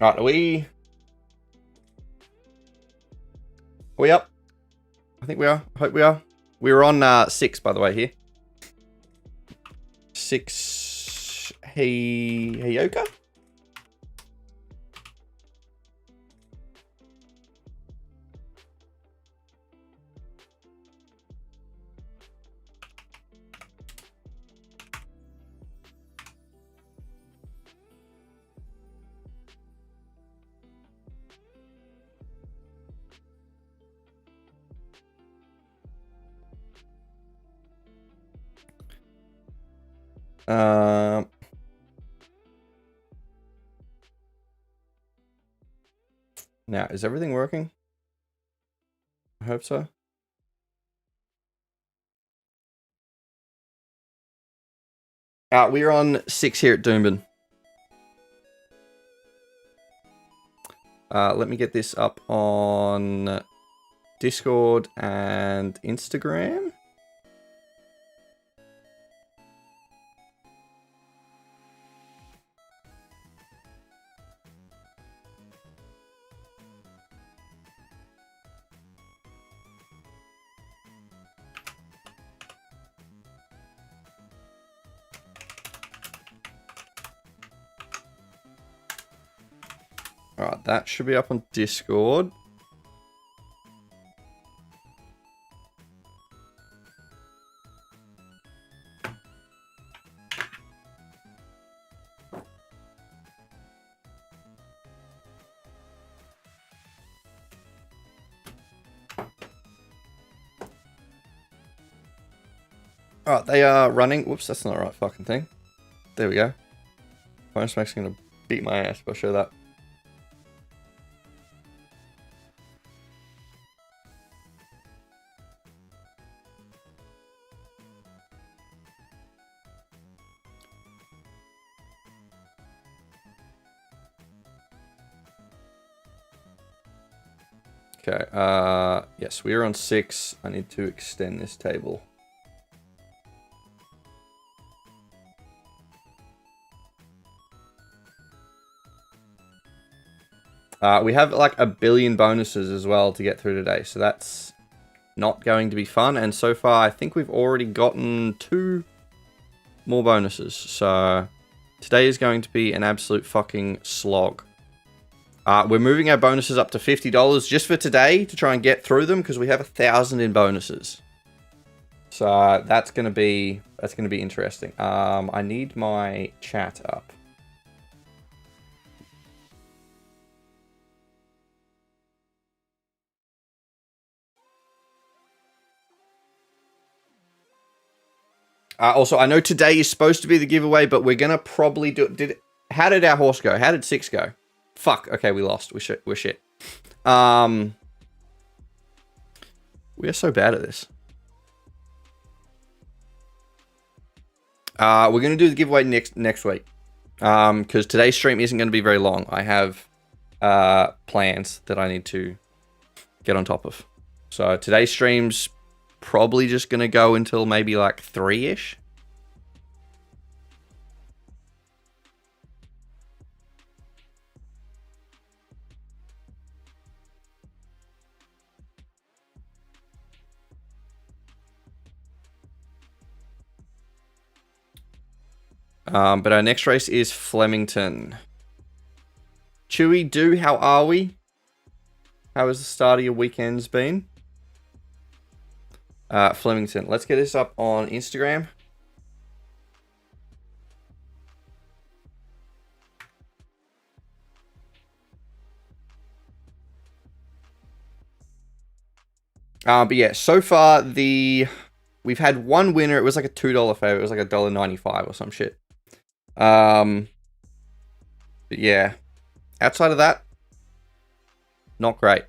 All right, are we up? I think we are. I hope we are. We're on 6, by the way, here. 6 Heyoka? Now, is everything working? I hope so. We're on 6 here at Doomben. Let me get this up on Discord and Instagram. Alright, that should be up on Discord. Alright, they are running. Whoops, that's not the right fucking thing. There we go. Bonus Max is going to beat my ass if I show that. Okay, yes, we are on 6. I need to extend this table. We have like 1 billion bonuses as well to get through today, so that's not going to be fun. And so far, I think we've already gotten 2 more bonuses. So today is going to be an absolute fucking slog. We're moving our bonuses up to $50 just for today to try and get through them because we have 1,000 in bonuses. So that's gonna be interesting. I need my chat up. Also, I know today is supposed to be the giveaway, but we're gonna probably do it. How did our horse go? How did 6 go? Fuck. Okay, we lost. We're shit. We are so bad at this. We're gonna do the giveaway next week. Because today's stream isn't gonna be very long. I have plans that I need to get on top of. So today's stream's probably just gonna go until maybe like 3-ish. But our next race is Flemington. Chewy, how are we? How has the start of your weekends been? Flemington. Let's get this up on Instagram. But yeah, so far we've had one winner. It was like a $2 favorite. It was like $1.95 or some shit. But yeah, outside of that, not great.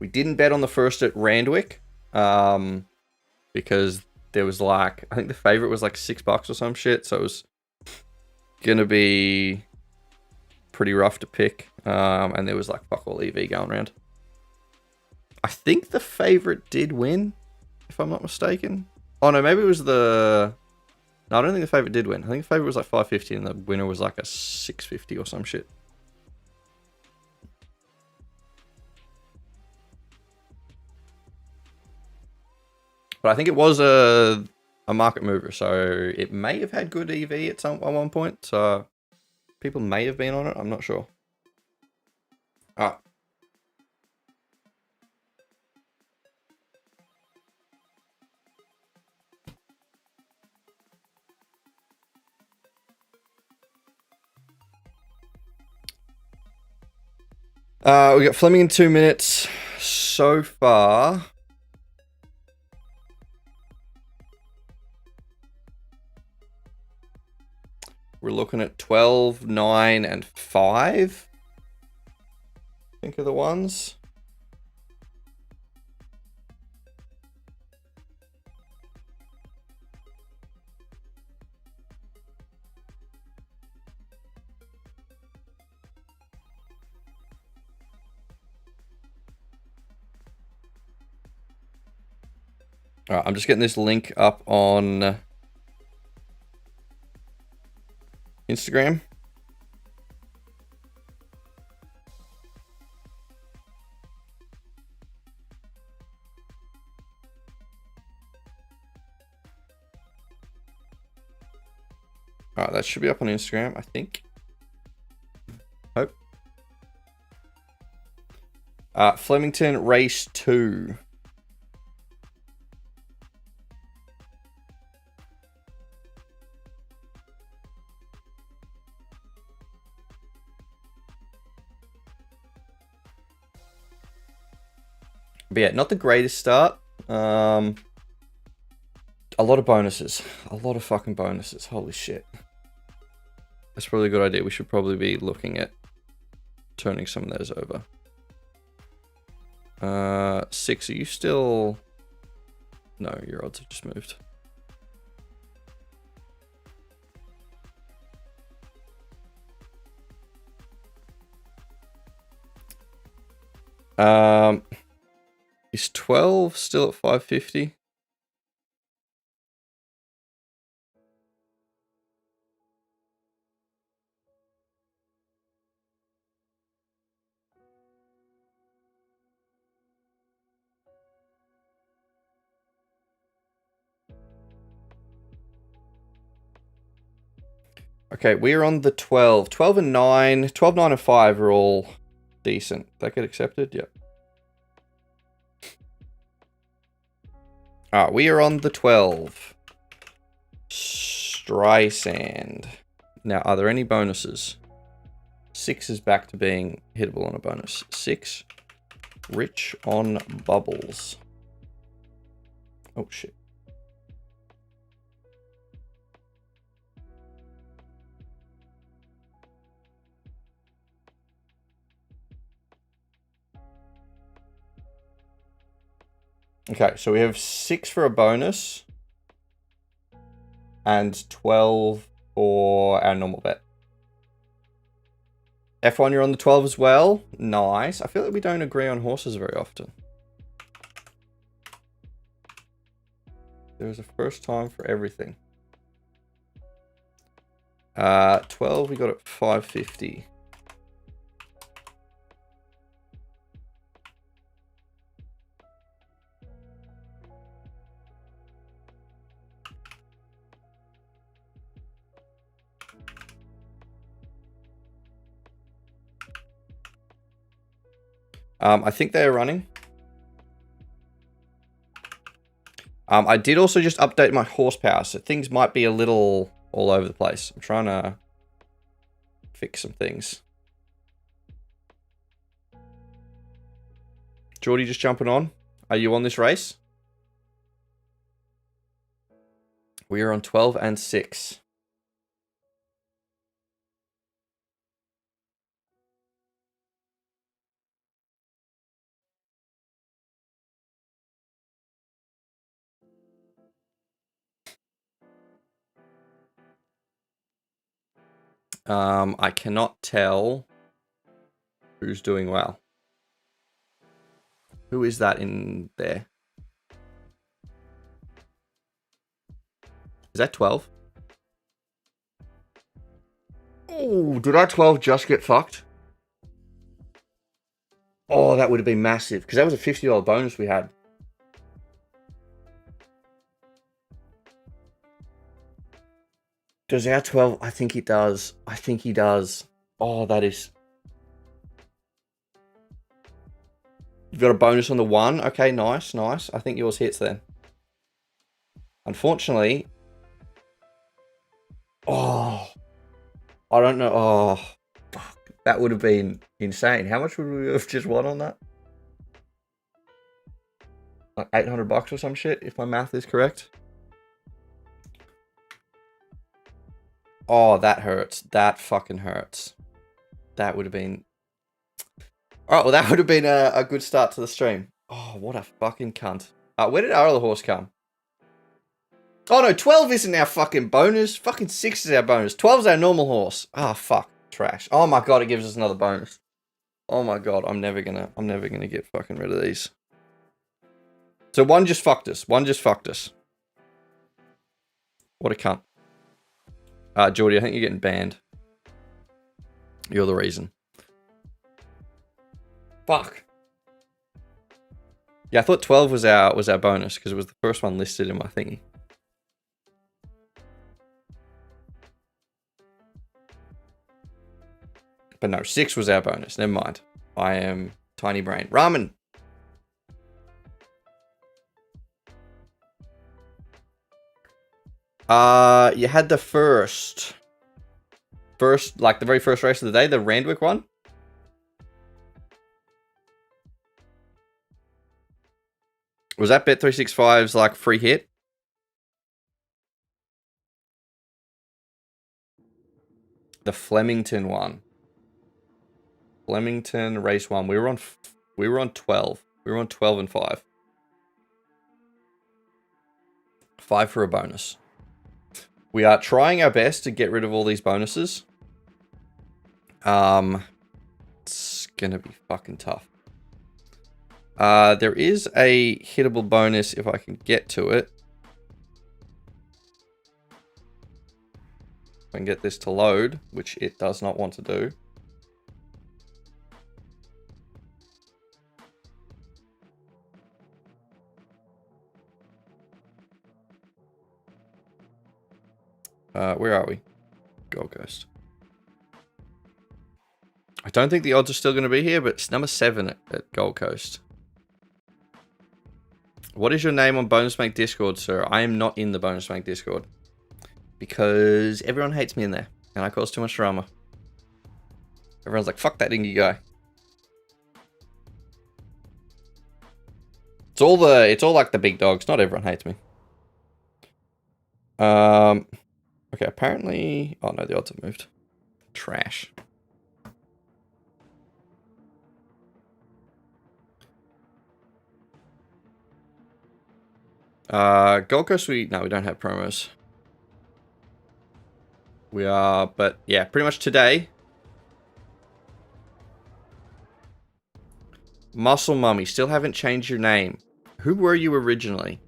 We didn't bet on the first at Randwick, because there was like, I think the favorite was like $6 or some shit, so it was gonna be pretty rough to pick. And there was like fuck all EV going around. I think the favorite did win, if I'm not mistaken. Oh no, maybe it was the No, I don't think the favorite did win. I think the favorite was like 550 and the winner was like a 650 or some shit. But I think it was a market mover, so it may have had good EV at one point. So people may have been on it. I'm not sure. Ah. We got Fleming in 2 minutes so far. We're looking at 12, 9, and 5. I think are the ones. All right, I'm just getting this link up on Instagram. All right, that should be up on Instagram, I think. Hope. Flemington Race 2. But yeah, not the greatest start. A lot of bonuses. A lot of fucking bonuses. Holy shit. That's probably a good idea. We should probably be looking at turning some of those over. 6, are you still... No, your odds have just moved. Is 12 still at 550? Okay, we're on the 12. 12 and 9. 12, 9, and 5 are all decent. That get accepted? Yep. Alright, we are on the 12. Streisand. Now, are there any bonuses? 6 is back to being hittable on a bonus. 6. Rich on bubbles. Oh, shit. Okay, so we have 6 for a bonus. And 12 for our normal bet. F1, you're on the 12 as well. Nice. I feel like we don't agree on horses very often. There is a first time for everything. 12, we got at 550. I think they are running. I did also just update my horsepower, so things might be a little all over the place. I'm trying to fix some things. Geordie just jumping on. Are you on this race? We are on 12 and 6. I cannot tell who's doing well. Who is that in there? Is that 12? Oh, did our 12 just get fucked? Oh, that would have been massive, because that was a $50 bonus we had. Does our 12? I think it does. I think he does. Oh, that is... You've got a bonus on the 1. Okay, nice, nice. I think yours hits then. Unfortunately... Oh... I don't know. Oh... Fuck. That would have been insane. How much would we have just won on that? Like $800 or some shit, if my math is correct. Oh, that hurts. That fucking hurts. That would have been... Alright, well that would have been a good start to the stream. Oh, what a fucking cunt. Where did our other horse come? Oh no, 12 isn't our fucking bonus. Fucking 6 is our bonus. 12 is our normal horse. Ah, oh, fuck. Trash. Oh my god, it gives us another bonus. Oh my god, I'm never gonna get fucking rid of these. So one just fucked us. One just fucked us. What a cunt. Geordie, I think you're getting banned. You're the reason. Fuck. Yeah, I thought 12 was our bonus because it was the first one listed in my thingy. But no, 6 was our bonus. Never mind. I am tiny brain. Ramen. You had the first, like the very first race of the day, the Randwick one. Was that Bet365's like free hit? The Flemington one. Flemington race 1. We were on 12. We were on 12 and 5. 5 for a bonus. We are trying our best to get rid of all these bonuses. It's gonna be fucking tough. There is a hittable bonus if I can get to it. If I can get this to load, which it does not want to do. Where are we? Gold Coast. I don't think the odds are still going to be here, but it's number 7 at Gold Coast. What is your name on Bonus Bank Discord, sir? I am not in the Bonus Bank Discord. Because everyone hates me in there. And I cause too much drama. Everyone's like, fuck that dingy guy. It's all like the big dogs. Not everyone hates me. Okay, apparently... Oh no, the odds have moved. Trash. Gold Coast, no, we don't have promos. We are, but yeah, pretty much today. Muscle Mummy, still haven't changed your name. Who were you originally?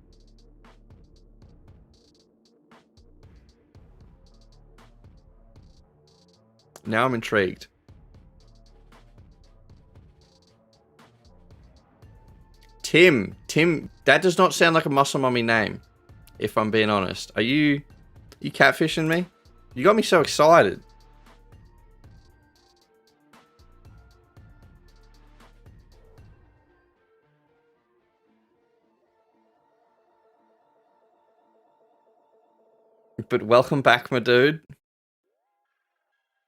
Now I'm intrigued. Tim, that does not sound like a Muscle Mummy name, if I'm being honest. Are you catfishing me? You got me so excited. But welcome back, my dude.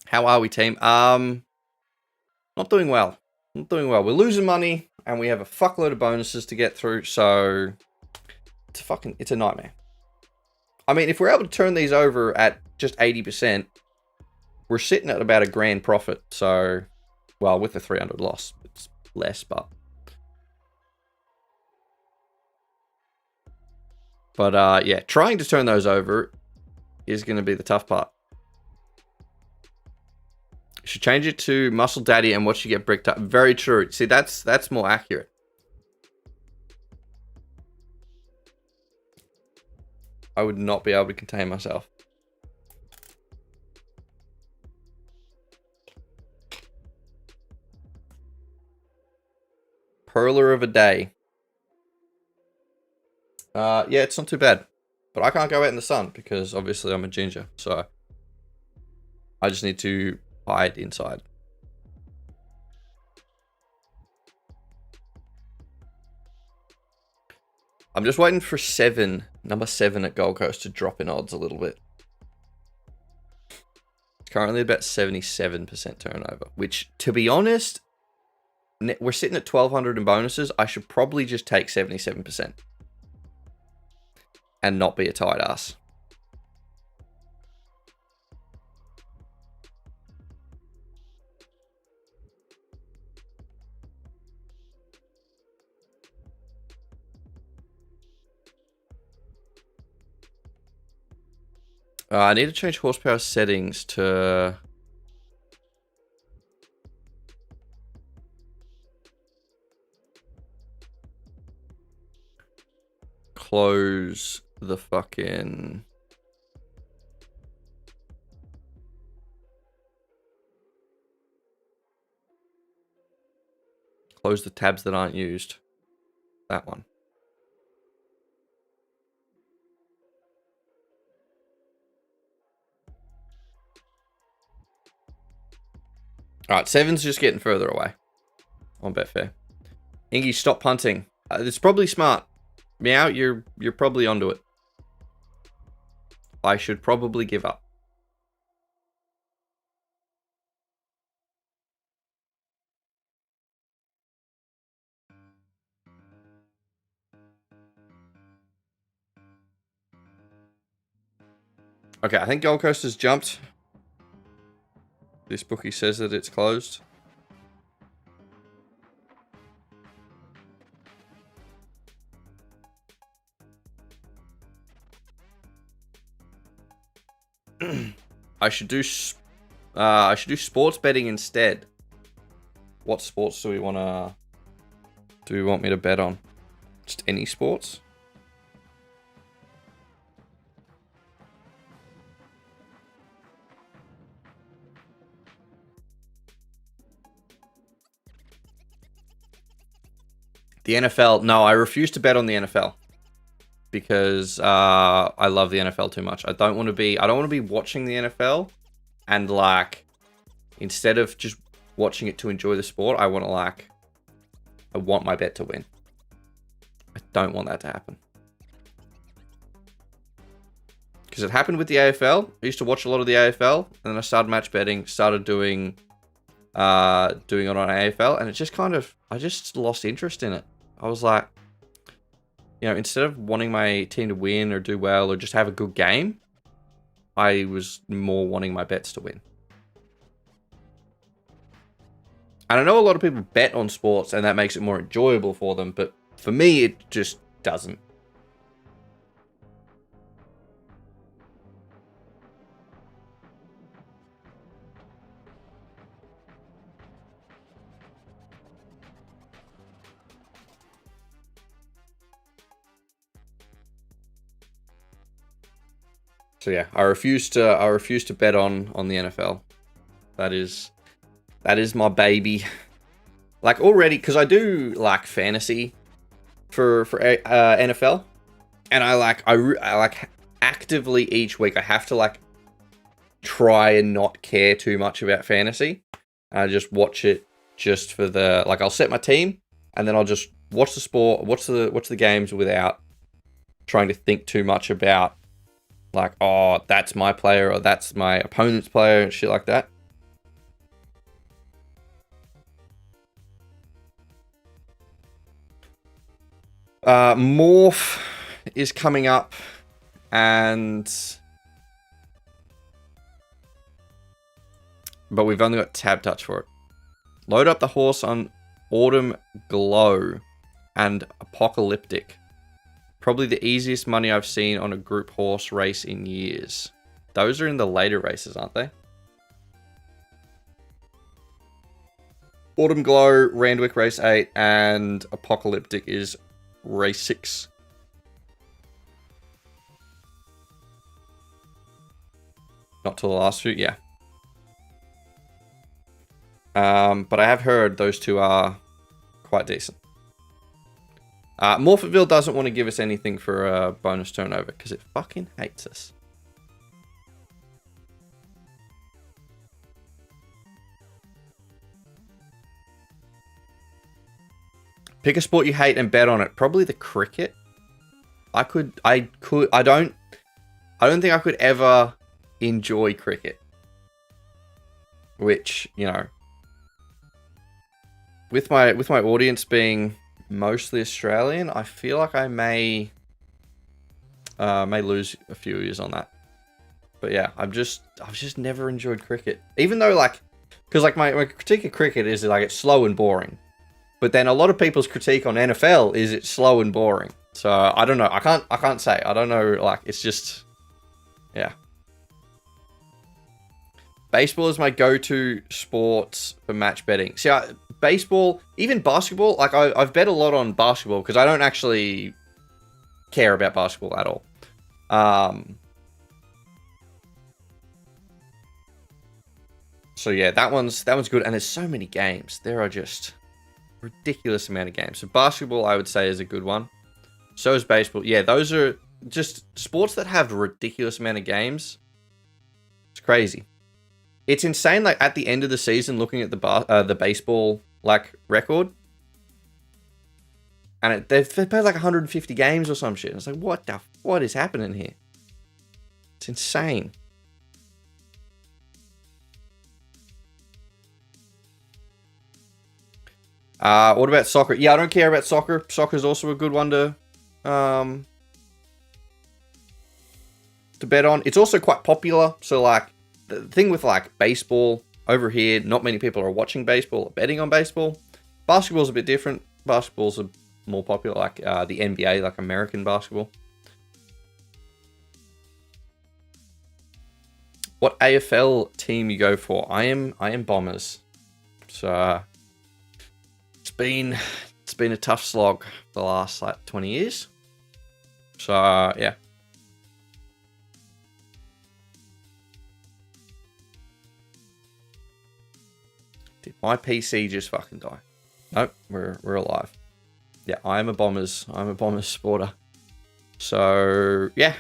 How are we, team? Not doing well. Not doing well. We're losing money, and we have a fuckload of bonuses to get through, so it's a nightmare. I mean, if we're able to turn these over at just 80%, we're sitting at about $1,000 profit. So, well, with the 300 loss, it's less, but yeah, trying to turn those over is going to be the tough part. You should change it to Muscle Daddy and watch you get bricked up. Very true. See, that's more accurate. I would not be able to contain myself. Perler of a day. Yeah, it's not too bad. But I can't go out in the sun because obviously I'm a ginger. So I just need to hide inside. I'm just waiting for number 7 at Gold Coast to drop in odds a little bit. It's currently about 77% turnover, which, to be honest, we're sitting at 1,200 in bonuses. I should probably just take 77% and not be a tight ass. I need to change horsepower settings to... close the fucking... close the tabs that aren't used. That one. Alright, 7's just getting further away on Betfair. Ingy, stop punting. It's probably smart. Meow, you're probably onto it. I should probably give up. Okay, I think Gold Coast has jumped. This bookie says that it's closed. I should do sports betting instead. What sports do we want me to bet on? Just any sports? The NFL. No, I refuse to bet on the NFL. Because I love the NFL too much. I don't want to be watching the NFL and like instead of just watching it to enjoy the sport, I want my bet to win. I don't want that to happen. Because it happened with the AFL. I used to watch a lot of the AFL, and then I started match betting, started doing it on AFL, and it just I just lost interest in it. I was like, you know, instead of wanting my team to win or do well or just have a good game, I was more wanting my bets to win. And I know a lot of people bet on sports and that makes it more enjoyable for them, but for me, it just doesn't. So yeah, I refuse to bet on the NFL. That is my baby. Like already, because I do like fantasy for NFL, and I like actively each week I have to like try and not care too much about fantasy. I just watch it just for the I'll set my team and then I'll just watch the sport, watch the games without trying to think too much about like, oh, that's my player or that's my opponent's player and shit like that. Morph is coming up but we've only got tab touch for it. Load up the horse on Autumn Glow and Apocalyptic. Probably the easiest money I've seen on a group horse race in years. Those are in the later races, aren't they? Autumn Glow, Randwick race 8, and Apocalyptic is race 6. Not till the last few, yeah. But I have heard those two are quite decent. Morphettville doesn't want to give us anything for a bonus turnover because it fucking hates us. Pick a sport you hate and bet on it. Probably the cricket. I don't think I could ever enjoy cricket. Which, you know, with my audience being mostly Australian, I feel like I may lose a few years on that. But yeah, I've just never enjoyed cricket. Even though, like, because like my critique of cricket is like it's slow and boring. But then a lot of people's critique on NFL is it's slow and boring. So I don't know. I can't say. I don't know. Like, it's just, yeah. Baseball is my go-to sport for match betting. See, baseball, even basketball, like I've bet a lot on basketball because I don't actually care about basketball at all. So yeah, that one's good. And there's so many games. There are just ridiculous amount of games. So basketball, I would say, is a good one. So is baseball. Yeah, those are just sports that have a ridiculous amount of games. It's crazy. It's insane. Like at the end of the season, looking at the baseball like record, and they've played like 150 games or some shit. And it's like, what is happening here? It's insane. What about soccer? Yeah, I don't care about soccer. Soccer is also a good one to bet on. It's also quite popular. So like the thing with like baseball over here, not many people are watching baseball or betting on baseball. Basketball's a bit different. Basketball's more popular, like the NBA, like American basketball. What AFL team you go for? I am Bombers. So it's been a tough slog for the last like 20 years. So yeah. Did my PC just fucking die? Nope, we're alive. Yeah, I'm a Bombers supporter. So yeah,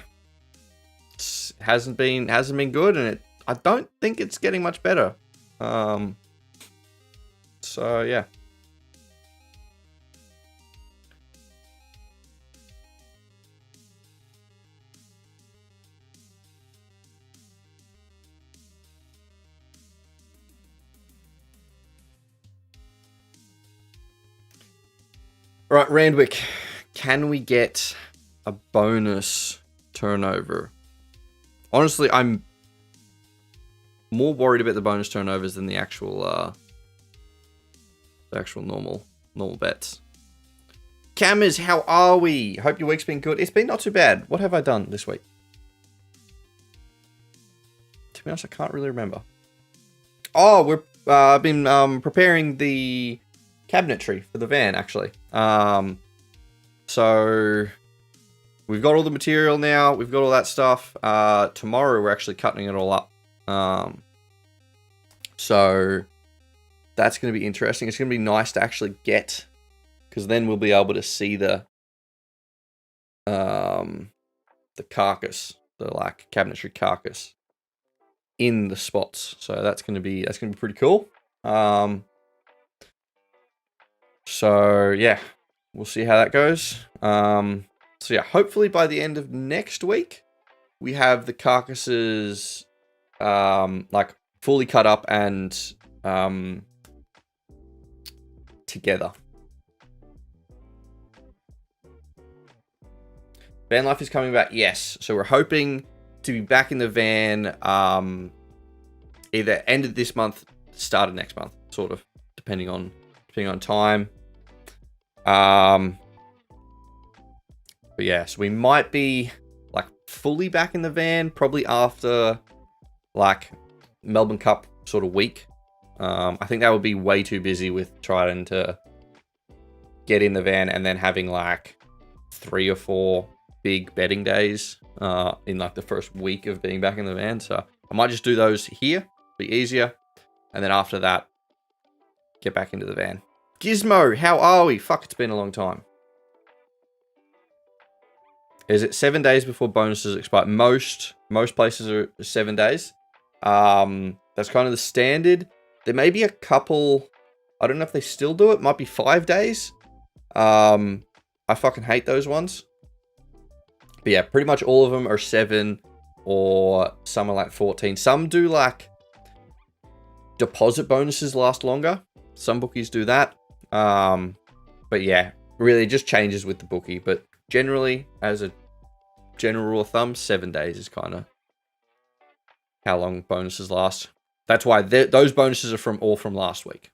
it hasn't been good, and I don't think it's getting much better. So yeah. Right, Randwick, can we get a bonus turnover? Honestly, I'm more worried about the bonus turnovers than the actual normal bets. Cammers, how are we? Hope your week's been good. It's been not too bad. What have I done this week? To be honest, I can't really remember. Oh, I've been preparing the cabinetry for the van, actually. So we've got all the material now. We've got all that stuff. Tomorrow we're actually cutting it all up. So that's going to be interesting. It's going to be nice to actually get, because then we'll be able to see the carcass, the like cabinetry carcass in the spots. So that's going to be pretty cool. So yeah, we'll see how that goes. So yeah, hopefully by the end of next week, we have the carcasses like fully cut up and together. Van life is coming back, yes. So we're hoping to be back in the van either end of this month, start of next month, sort of, depending on time. But yeah, so we might be like fully back in the van probably after like Melbourne Cup sort of week. I think that would be way too busy with trying to get in the van and then having like 3 or 4 big betting days in like the first week of being back in the van. So I might just do those here, be easier, and then after that get back into the van. Gizmo, how are we? Fuck, it's been a long time. Is it 7 days before bonuses expire? Most places are 7 days. That's kind of the standard. There may be a couple. I don't know if they still do it. Might be 5 days. I fucking hate those ones. But yeah, pretty much all of them are 7 or some are like 14. Some do like deposit bonuses last longer. Some bookies do that. But yeah, really it just changes with the bookie. But generally, as a general rule of thumb, 7 days is kind of how long bonuses last. That's why those bonuses are all from last week.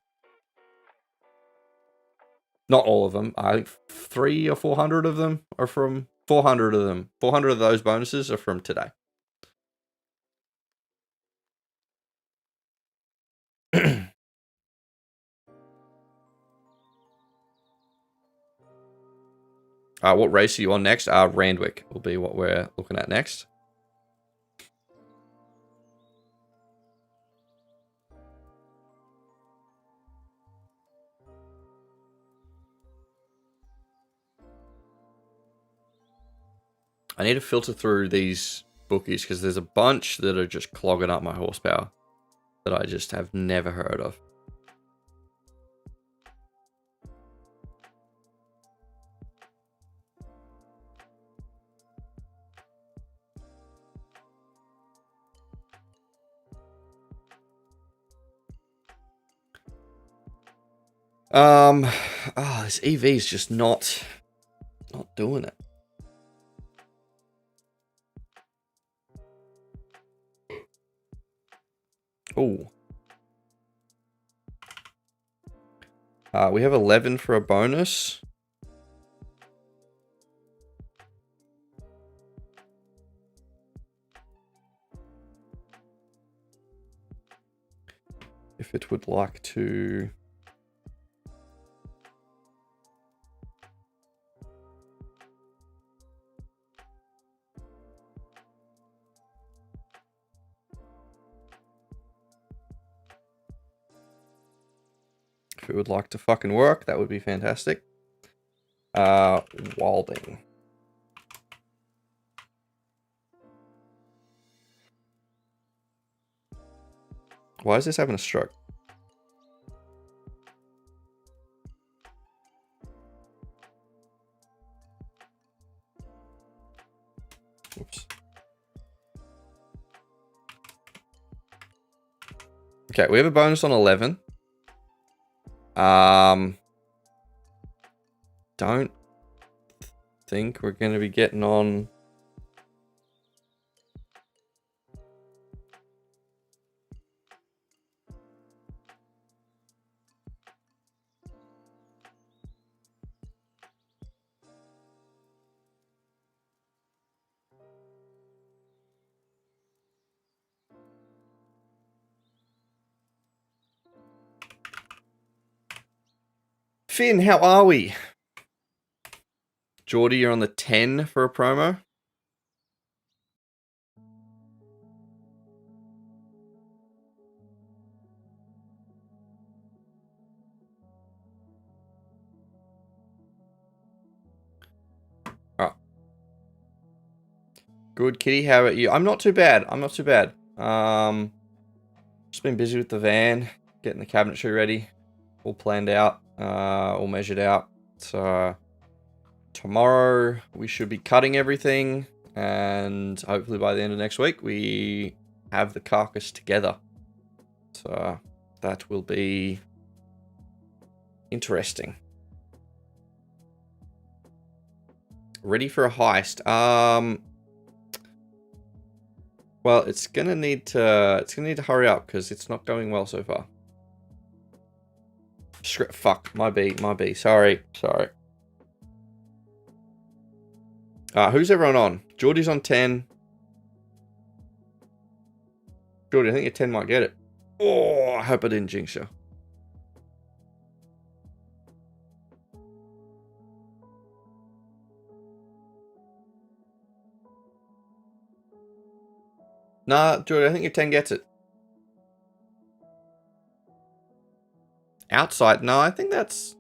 Not all of them. I think 300 or 400 of them are from 400 of them. 400 of those bonuses are from today. What race are you on next? Randwick will be what we're looking at next. I need to filter through these bookies because there's a bunch that are just clogging up my horsepower that I just have never heard of. This EV is just not doing it. Oh. We have 11 for a bonus. If it would like to... If it would like to fucking work, that would be fantastic. Wilding. Why is this having a stroke? Oops. Okay, we have a bonus on 11. Don't think we're going to be getting on... Finn, how are we? Geordie, you're on the 10 for a promo. Oh. Good, Kitty. How about you? I'm not too bad. Just been busy with the van, getting the cabinetry ready, all planned out, all measured out. So tomorrow we should be cutting everything, and hopefully by the end of next week we have the carcass together. So that will be interesting. Ready for a heist. Well, it's gonna need to hurry up because it's not going well so far. Fuck, my B. Sorry. Who's everyone on? Geordie's on 10. Geordie, I think your 10 might get it. Oh, I hope I didn't jinx you. Nah, Geordie, I think your 10 gets it. Outside? No, I think it's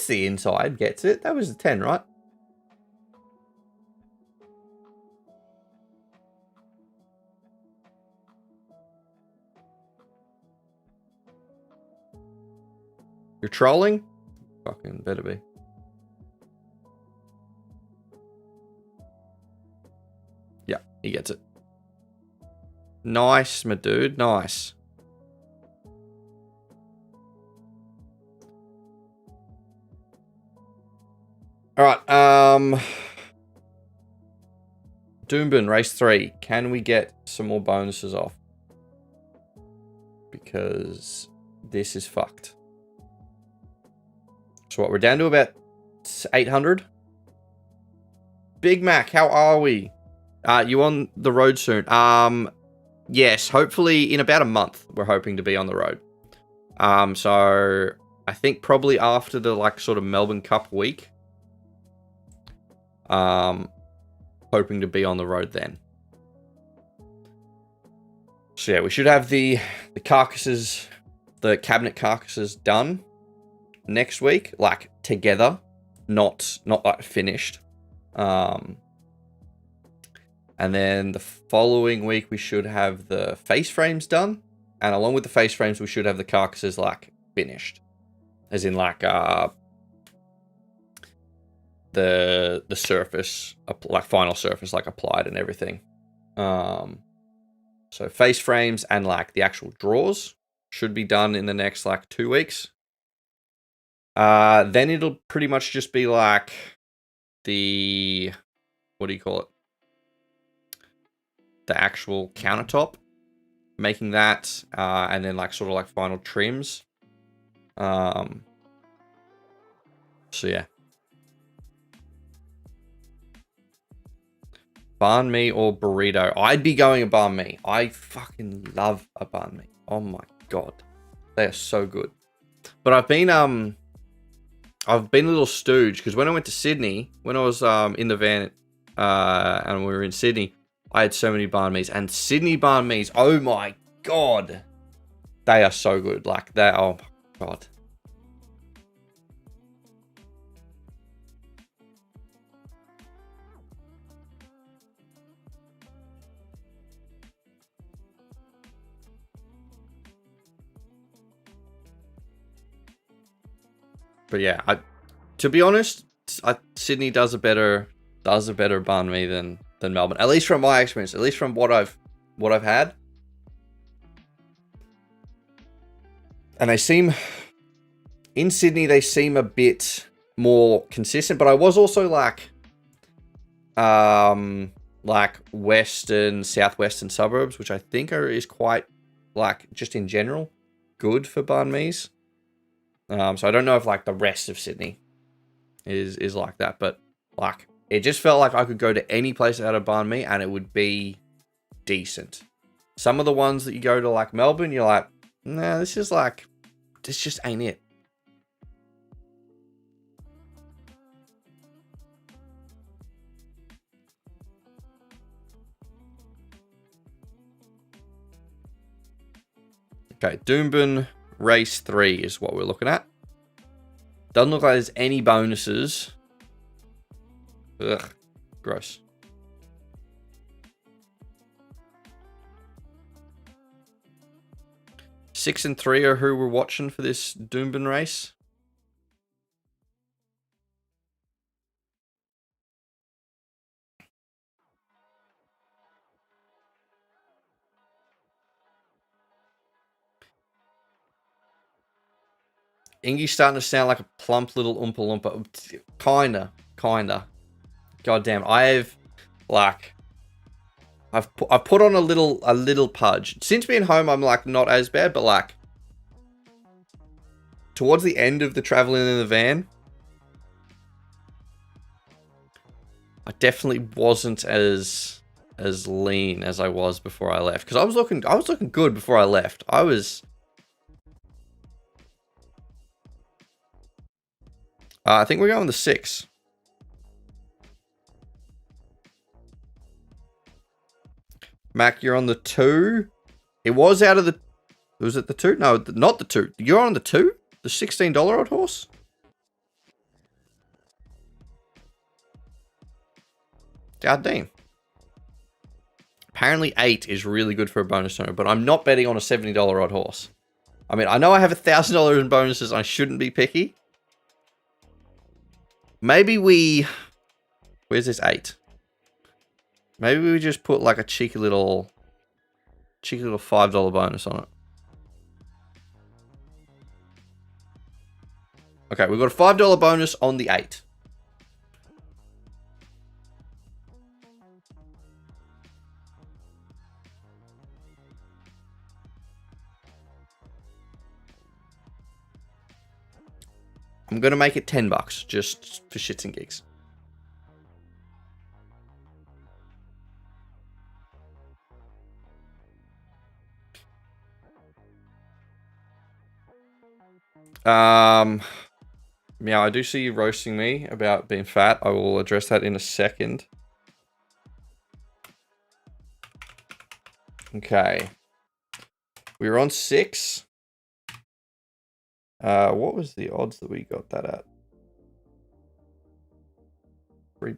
the inside gets it. That was the 10, right? You're trolling? Fucking better be. Yeah, he gets it. Nice, my dude. Nice. Alright, Doombin, race 3. Can we get some more bonuses off? Because this is fucked. So what, we're down to about 800? Big Mac, how are we? You on the road soon? Yes, hopefully in about a month, we're hoping to be on the road. So I think probably after the like sort of Melbourne Cup week. Hoping to be on the road then. So yeah, we should have the carcasses, the cabinet carcasses done next week, like together, not like finished. And then the following week we should have the face frames done, and along with the face frames we should have the carcasses like finished, as in like the surface, like final surface, like applied and everything. So face frames and like the actual drawers should be done in the next like 2 weeks. Then it'll pretty much just be like the, what do you call it? The actual countertop, making that, and then like sort of like final trims. So yeah. Banh mi or burrito? I'd be going a banh mi. I fucking love a banh mi. Oh my god, they are so good. But I've been a little stooge because when I went to Sydney, when I was in the van, and we were in Sydney, I had so many banh mi's, and Sydney banh mi's. Oh my god, they are so good. Like they. Oh my god. But yeah, to be honest, Sydney does a better banh mi than Melbourne. At least from my experience. At least from what I've had. And they seem in Sydney. They seem a bit more consistent. But I was also like western, southwestern suburbs, which I think is quite like just in general good for banh mi's. So I don't know if like the rest of Sydney is like that, but like it just felt like I could go to any place that had a banh mi and it would be decent. Some of the ones that you go to like Melbourne, you're like, nah, this just ain't it. Okay, Doombin Race 3 is what we're looking at. Doesn't look like there's any bonuses. Ugh, gross. Six and 3 are who we're watching for this Doombin race. Ingy's starting to sound like a plump little Oompa Loompa. Kinda. God damn. I've put on a little pudge. Since being home, I'm like not as bad, but like towards the end of the traveling in the van, I definitely wasn't as lean as I was before I left. Because I was looking good before I left. I think we're going the 6. Mac, you're on the 2. It was out of the... Was it the 2? No, not the 2. You're on the 2? The $16 odd horse? God damn. Apparently 8 is really good for a bonus owner, but I'm not betting on a $70 odd horse. I mean, I know I have $1,000 in bonuses. I shouldn't be picky. Maybe we... Where's this 8? Maybe we just put like a cheeky little $5 bonus on it. Okay, we've got a $5 bonus on the 8. I'm going to make it $10 just for shits and gigs. Yeah, I do see you roasting me about being fat. I will address that in a second. Okay. We were on 6. What was the odds that we got that at? $3.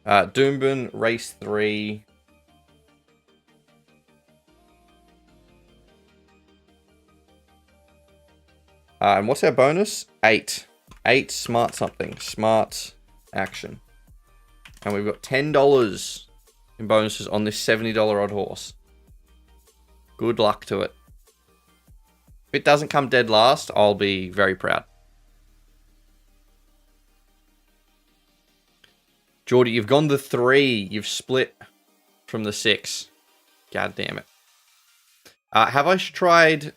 Doomben, race 3. And what's our bonus? 8. 8 smart something. Smart action. And we've got $10 in bonuses on this $70 odd horse. Good luck to it. If it doesn't come dead last, I'll be very proud. Geordie, you've gone the 3. You've split from the 6. God damn it. Have I tried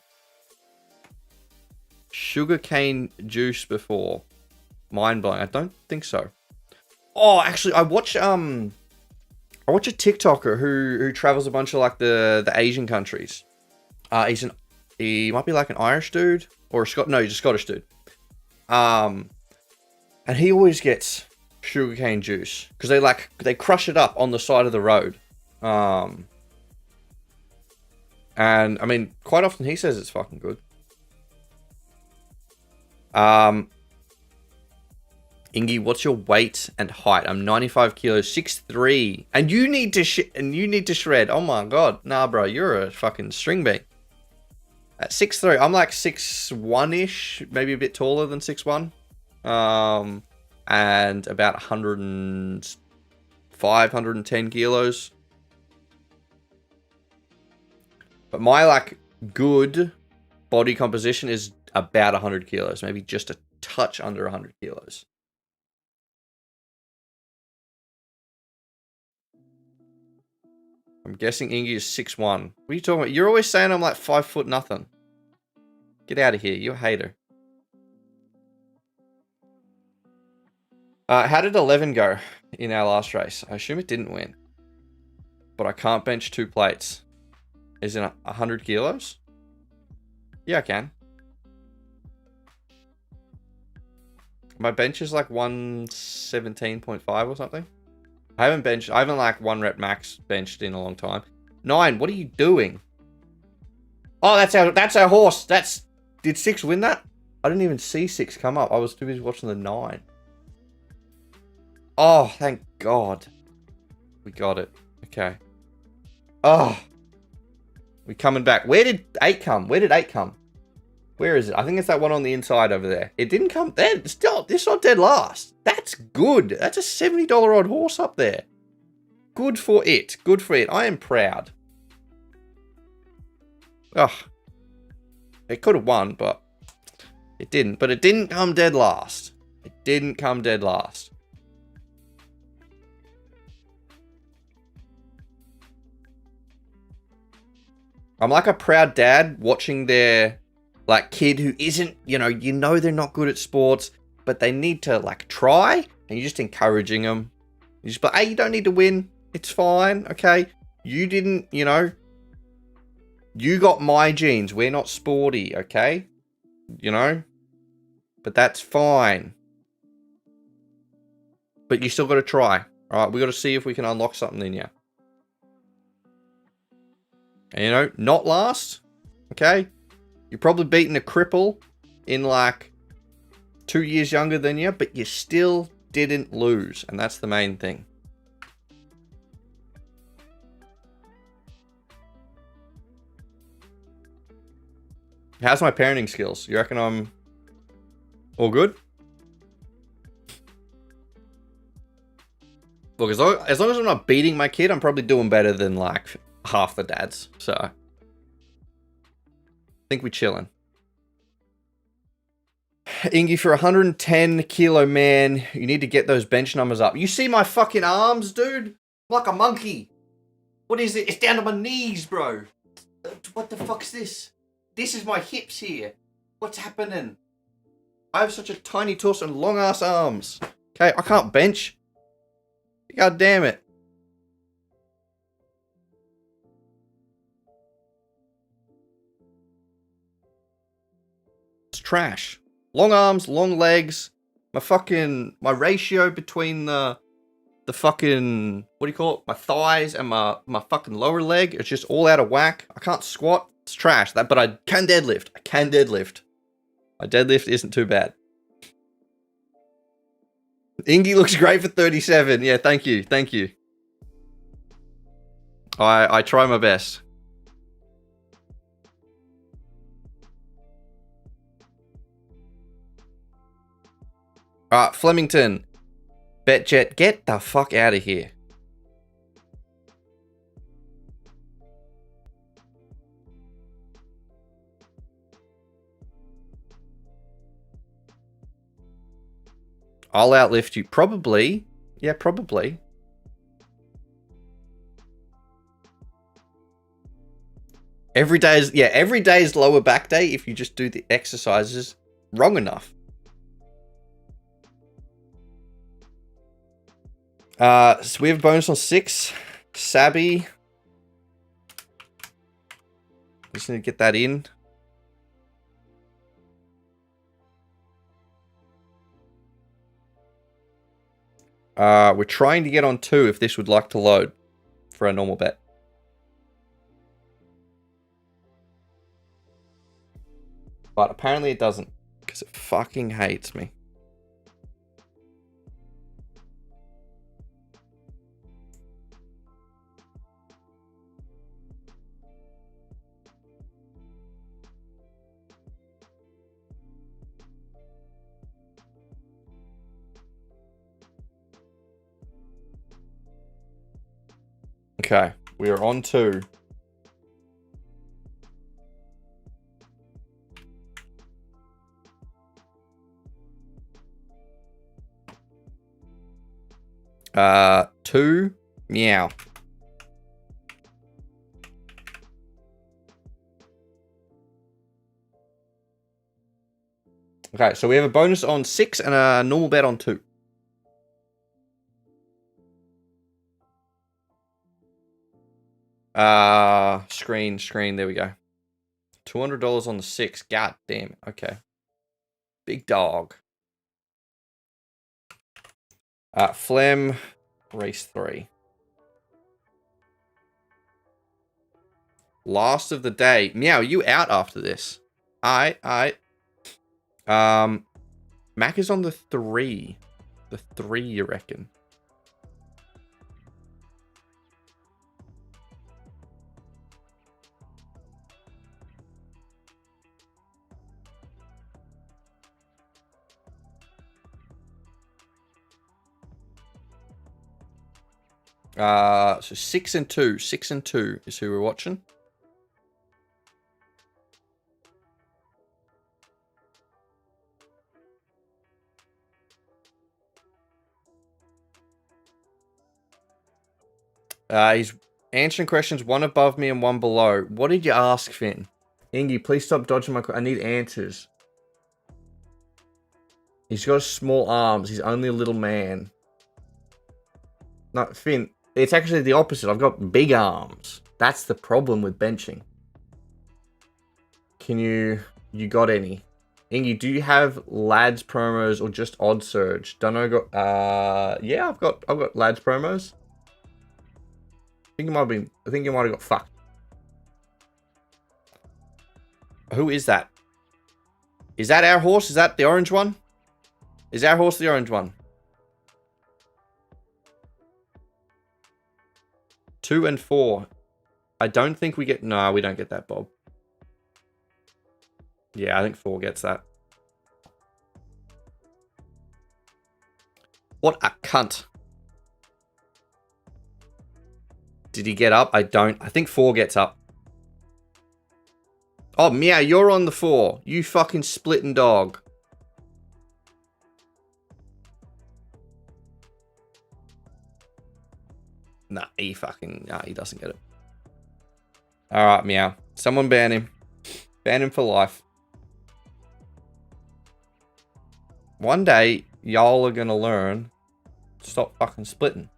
sugarcane juice before? Mind blowing. I don't think so. Oh, actually, I watch a TikToker who travels a bunch of like the Asian countries. He might be like an Irish dude or he's a Scottish dude. And he always gets sugarcane juice because they crush it up on the side of the road. And I mean, quite often he says it's fucking good. Ingy, what's your weight and height? I'm 95 kilos, 6'3", and you need to shred. Oh my god, nah, bro, you're a fucking string bean. At 6'3", I'm like 6'1"-ish, maybe a bit taller than 6'1", and about 105, 110 kilos. But my like good body composition is about 100 kilos, maybe just a touch under 100 kilos. I'm guessing Ingy is 6'1". What are you talking about? You're always saying I'm like 5 foot nothing. Get out of here. You're a hater. How did 11 go in our last race? I assume it didn't win. But I can't bench 2 plates. Is it 100 kilos? Yeah, I can. My bench is like 117.5 or something. I haven't like 1 rep max benched in a long time. 9, what are you doing? Oh, that's our horse. Did 6 win that? I didn't even see 6 come up. I was too busy watching the 9. Oh, thank God. We got it. Okay. Oh. We're coming back. Where did 8 come? Where did 8 come? Where is it? I think it's that one on the inside over there. It didn't come there. Still, it's not dead last. That's good. That's a $70 odd horse up there. Good for it. Good for it. I am proud. Ugh. It could have won, but it didn't. But it didn't come dead last. It didn't come dead last. I'm like a proud dad watching their like kid who isn't, you know they're not good at sports, but they need to like try, and you're just encouraging them. You just, but hey, you don't need to win. It's fine, okay? You didn't, you got my genes. We're not sporty, okay? But that's fine. But you still got to try. All right, we got to see if we can unlock something in you. And, not last, okay? You're probably beating a cripple in like 2 years younger than you, but you still didn't lose, and that's the main thing. How's my parenting skills? You reckon I'm all good? Look, as long as I'm not beating my kid, I'm probably doing better than like half the dads. So I think we're chilling. Ingy, for 110 kilo man, you need to get those bench numbers up. You see my fucking arms, dude? I'm like a monkey. What is it? It's down to my knees, bro. What the fuck's this? This is my hips here. What's happening? I have such a tiny torso and long ass arms. Okay, I can't bench. God damn it. It's trash. Long arms, long legs. My ratio between the fucking, what do you call it? My thighs and my fucking lower leg. It's just all out of whack. I can't squat. It's trash. But I can deadlift. My deadlift isn't too bad. Ingy looks great for 37. Yeah, thank you. I try my best. Alright, Flemington. Betjet, get the fuck out of here. I'll outlift you. Probably. Yeah, probably. Every day is lower back day if you just do the exercises wrong enough. So we have a bonus on 6. Sabby. Just need to get that in. We're trying to get on 2 if this would like to load for a normal bet. But apparently it doesn't, because it fucking hates me. Okay, we are on 2. Two, meow. Okay, so we have a bonus on 6 and a normal bet on 2. Screen, there we go. $200 on the 6. God damn it. Okay. Big dog. Flem, race 3. Last of the day. Meow, you out after this. Alright. Mac is on the 3. The 3, you reckon? So 6 and 2. 6 and 2 is who we're watching. He's answering questions, one above me and one below. What did you ask, Finn? Ingy, please stop dodging my I need answers. He's got small arms. He's only a little man. No, Finn, it's actually the opposite. I've got big arms. That's the problem with benching. Can you got any? Ingy, do you have lads promos or just odd surge? Don't know. Yeah, I've got lads promos. I think you might have got fucked. Who is that? Is that our horse? Is that the orange one? Is our horse the orange one? 2 and 4. I don't think we get... No, we don't get that, Bob. Yeah, I think 4 gets that. What a cunt. Did he get up? I don't. I think 4 gets up. Oh, Meow, you're on the 4. You fucking splitting dog. Nah, he doesn't get it. Alright, Meow. Someone ban him. Ban him for life. One day, y'all are gonna learn to stop fucking splitting.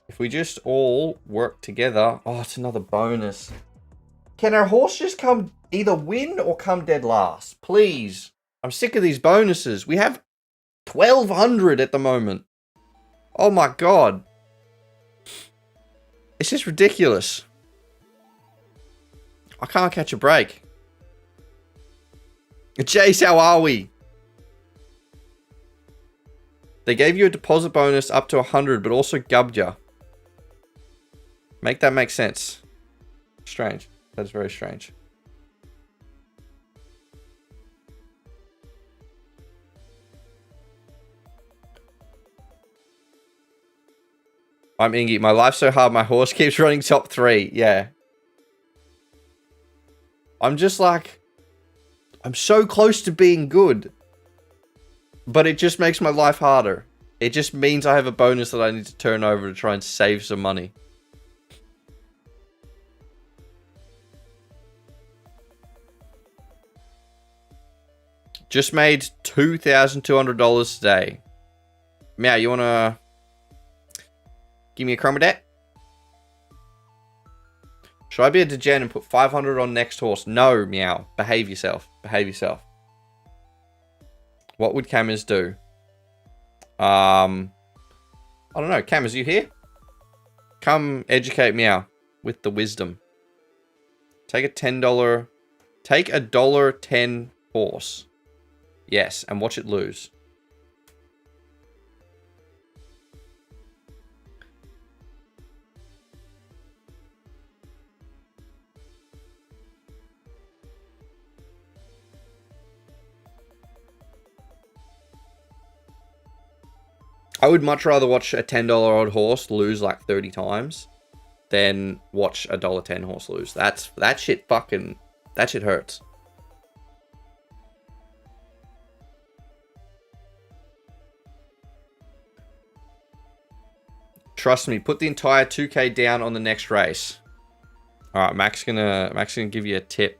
If we just all work together... Oh, it's another bonus. Can our horse just come either win or come dead last? Please. I'm sick of these bonuses. We have 1,200 at the moment. Oh my god. It's just ridiculous. I can't catch a break. Jace, how are we? They gave you a deposit bonus up to 100, but also gubbed ya. Make that make sense. Strange. That is very strange. I'm Ingy. My life's so hard, my horse keeps running top 3. Yeah. I'm just like... I'm so close to being good. But it just makes my life harder. It just means I have a bonus that I need to turn over to try and save some money. Just made $2,200 today. Meow, you wanna... give me a chromadet? Should I be a degen and put 500 on next horse? No, Meow. Behave yourself. Behave yourself. What would Cammers do? I don't know. Cammers, you here? Come educate Meow with the wisdom. Take a $10... Take a $1.10 horse. Yes, and watch it lose. I would much rather watch a $10 odd horse lose like 30 times than watch a $1.10 horse lose. That shit hurts. Trust me, put the entire 2K down on the next race. Alright, Mac's gonna give you a tip.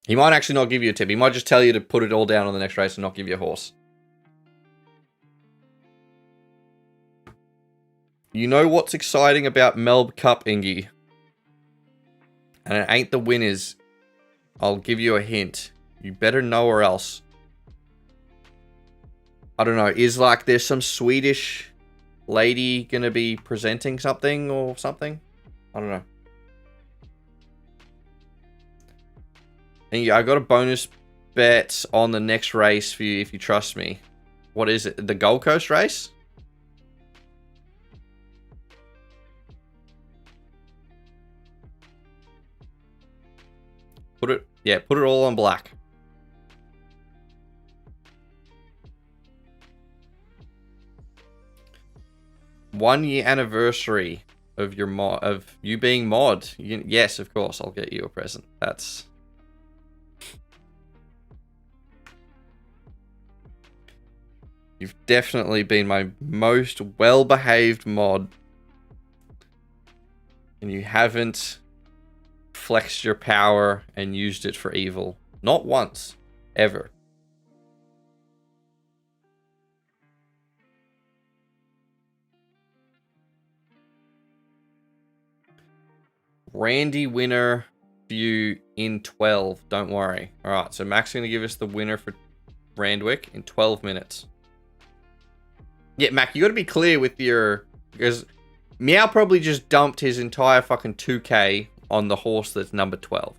He might actually not give you a tip. He might just tell you to put it all down on the next race and not give you a horse. You know what's exciting about Melb Cup, Ingy? And it ain't the winners. I'll give you a hint. You better know or else. I don't know. Is like there's some Swedish lady gonna be presenting something or something? I don't know. And yeah, I got a bonus bet on the next race for you if you trust me. What is it? The Gold Coast race? Put it all on black. One-year anniversary of your of you being mod. Yes, of course, I'll get you a present. That's... You've definitely been my most well-behaved mod. And you haven't flexed your power and used it for evil. Not once. Ever. Randy winner for you in 12. Don't worry. Alright, so Mac's going to give us the winner for Randwick in 12 minutes. Yeah, Mac, you got to be clear with your... Because Meow probably just dumped his entire fucking 2K on the horse that's number 12.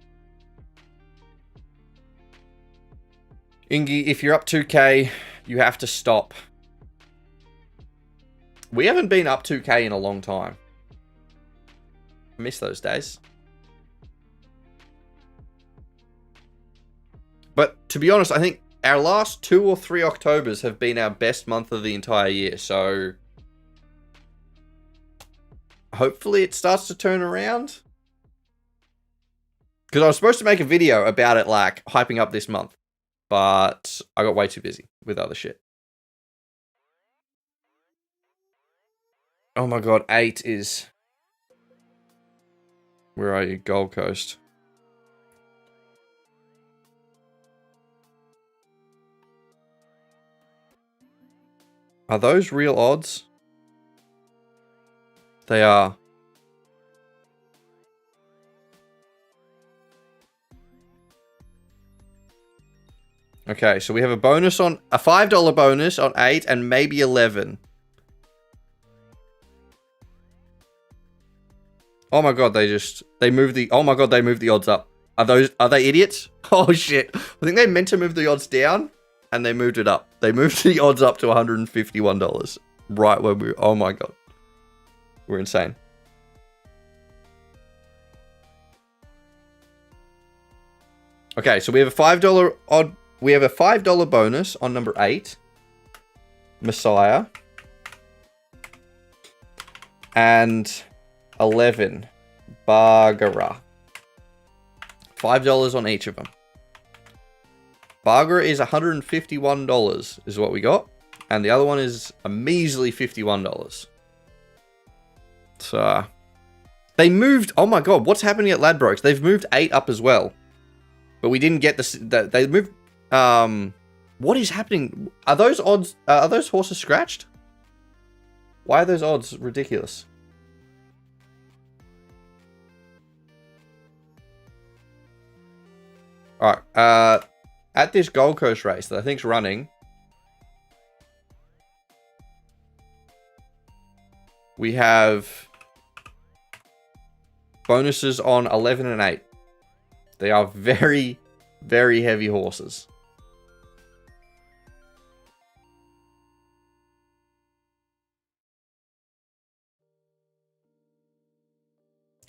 Ingy, if you're up 2k, you have to stop. We haven't been up 2k in a long time. I miss those days. But to be honest, I think our last 2 or 3 Octobers have been our best month of the entire year. So hopefully it starts to turn around. Because I was supposed to make a video about it, like, hyping up this month. But I got way too busy with other shit. Oh my god, 8 is... Where are you? Gold Coast. Are those real odds? They are. Okay, so we have a bonus on... A $5 bonus on 8 and maybe 11. Oh my god, they moved the... Oh my god, they moved the odds up. Are they idiots? Oh shit. I think they meant to move the odds down and they moved it up. They moved the odds up to $151. Right when we... Oh my god. We're insane. Okay, so we have a $5 odd... We have a $5 bonus on number 8. Messiah. And 11. Bargara. $5 on each of them. Bargara is $151 is what we got. And the other one is a measly $51. So... They moved... Oh my god, what's happening at Ladbrokes? They've moved 8 up as well. But we didn't get this... They moved... What is happening? Are those odds... Are those horses scratched? Why are those odds ridiculous? Alright, at this Gold Coast race that I think's running, we have bonuses on 11 and 8. They are very, very heavy horses.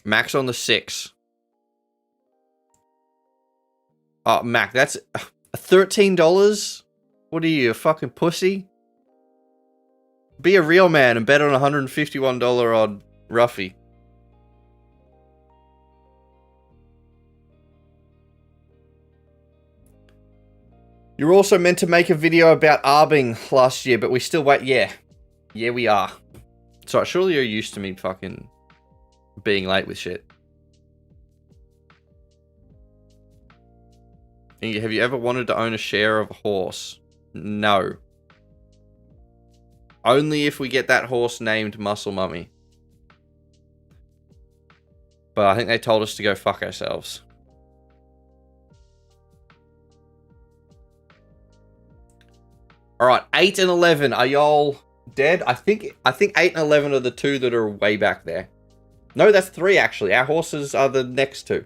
Max on the 6. Oh, Mac, that's $13? What are you, a fucking pussy? Be a real man and bet on a $151 odd Ruffy. You're also meant to make a video about arbing last year, but we still wait. Yeah. Yeah, we are. Sorry, surely you're used to me fucking being late with shit. Have you ever wanted to own a share of a horse? No. Only if we get that horse named Muscle Mummy. But I think they told us to go fuck ourselves. Alright, 8 and 11. Are y'all dead? I think 8 and 11 are the two that are way back there. No, that's 3 actually. Our horses are the next 2.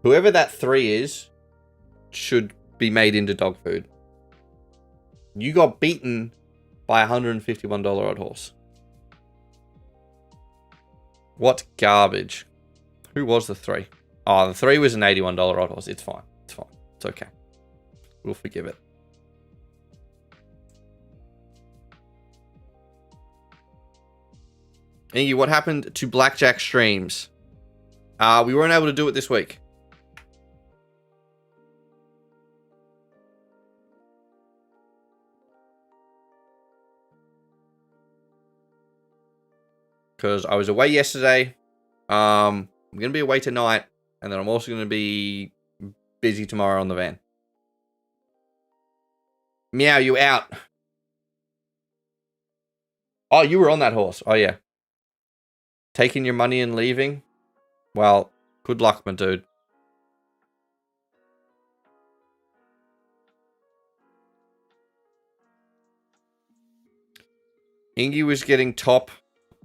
Whoever that 3 is should be made into dog food. You got beaten by a $151 odd horse. What garbage. Who was the 3? Oh, the 3 was an $81 odd horse. It's fine. It's fine. It's okay. We'll forgive it. Iggy, what happened to Blackjack streams? We weren't able to do it this week. Because I was away yesterday. I'm going to be away tonight. And then I'm also going to be busy tomorrow on the van. Meow, you out. Oh, you were on that horse. Oh, yeah. Taking your money and leaving? Well, good luck, my dude. Ingy was getting top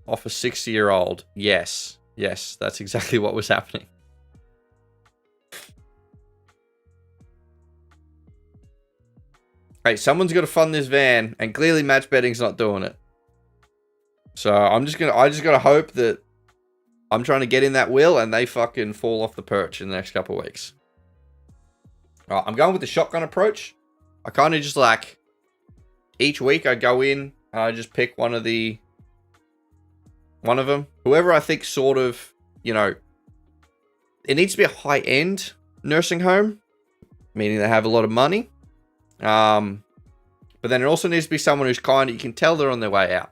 off a 60-year-old. Yes. Yes, that's exactly what was happening. Hey, someone's got to fund this van, and clearly match betting's not doing it. So I just gotta hope that I'm trying to get in that wheel and they fucking fall off the perch in the next couple of weeks. Alright, I'm going with the shotgun approach. I kind of just like, each week I go in and I just pick one of them. Whoever I think sort of, you know, it needs to be a high-end nursing home, meaning they have a lot of money. But then it also needs to be someone who's kind of, you can tell they're on their way out.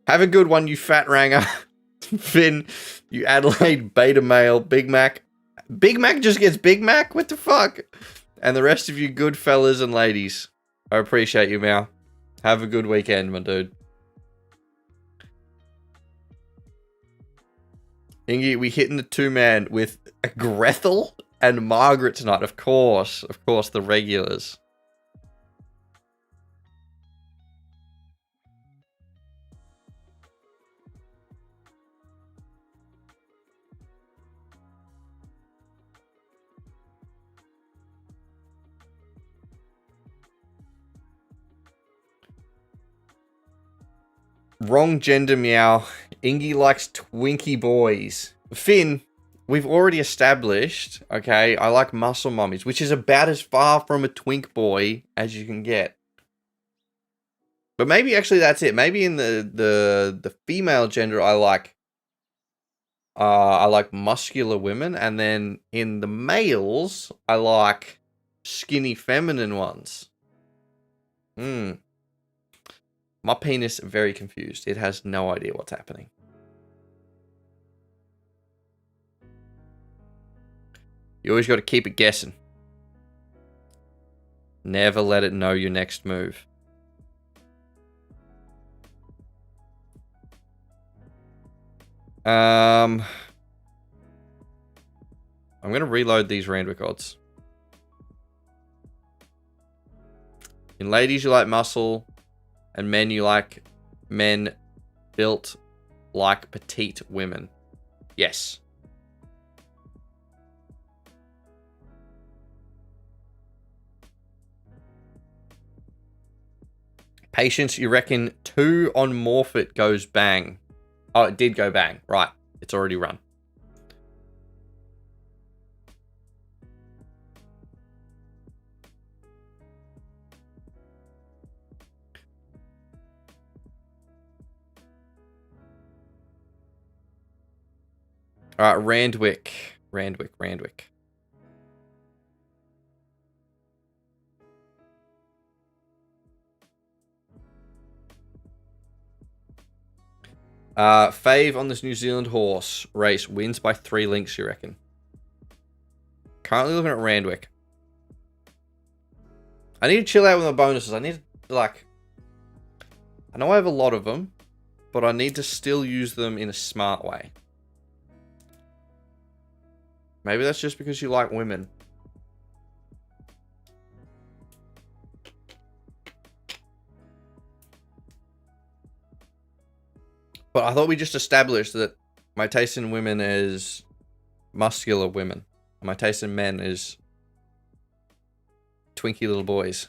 Have a good one, you fat ranger. Finn, you Adelaide beta male, Big Mac. Big Mac just gets Big Mac? What the fuck? And the rest of you good fellas and ladies. I appreciate you, Meow. Have a good weekend, my dude. Ingy, we hitting the two-man with Grethel and Margaret tonight. Of course, the regulars. Wrong gender, Meow. Ingy likes Twinkie boys. Finn, we've already established, okay, I like muscle mummies, which is about as far from a twink boy as you can get. But maybe actually that's it. Maybe in the female gender, I like muscular women, and then in the males, I like skinny feminine ones. My penis very confused. It has no idea what's happening. You always got to keep it guessing. Never let it know your next move. I'm going to reload these Randwick odds. In ladies, you like muscle. And men, you like men built like petite women. Yes. Patience, you reckon 2 on Morphit goes bang. Oh, it did go bang. Right. It's already run. All right, Randwick. 5 on this New Zealand horse race wins by 3 links, you reckon? Currently looking at Randwick. I need to chill out with my bonuses. I need to, like... I know I have a lot of them, but I need to still use them in a smart way. Maybe that's just because you like women. But I thought we just established that my taste in women is muscular women. And my taste in men is twinky little boys.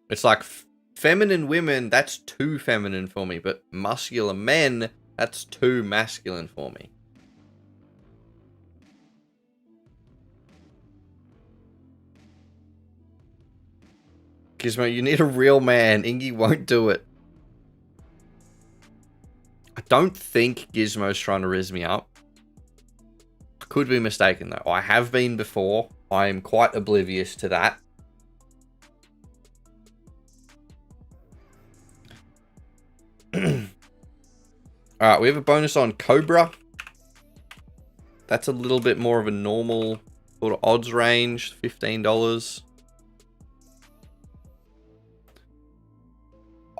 It's like feminine women, that's too feminine for me. But muscular men, that's too masculine for me. Gizmo, you need a real man. Ingy won't do it. I don't think Gizmo's trying to rizz me up. I could be mistaken, though. I have been before. I am quite oblivious to that. Alright, we have a bonus on Cobra. That's a little bit more of a normal sort of odds range. $15.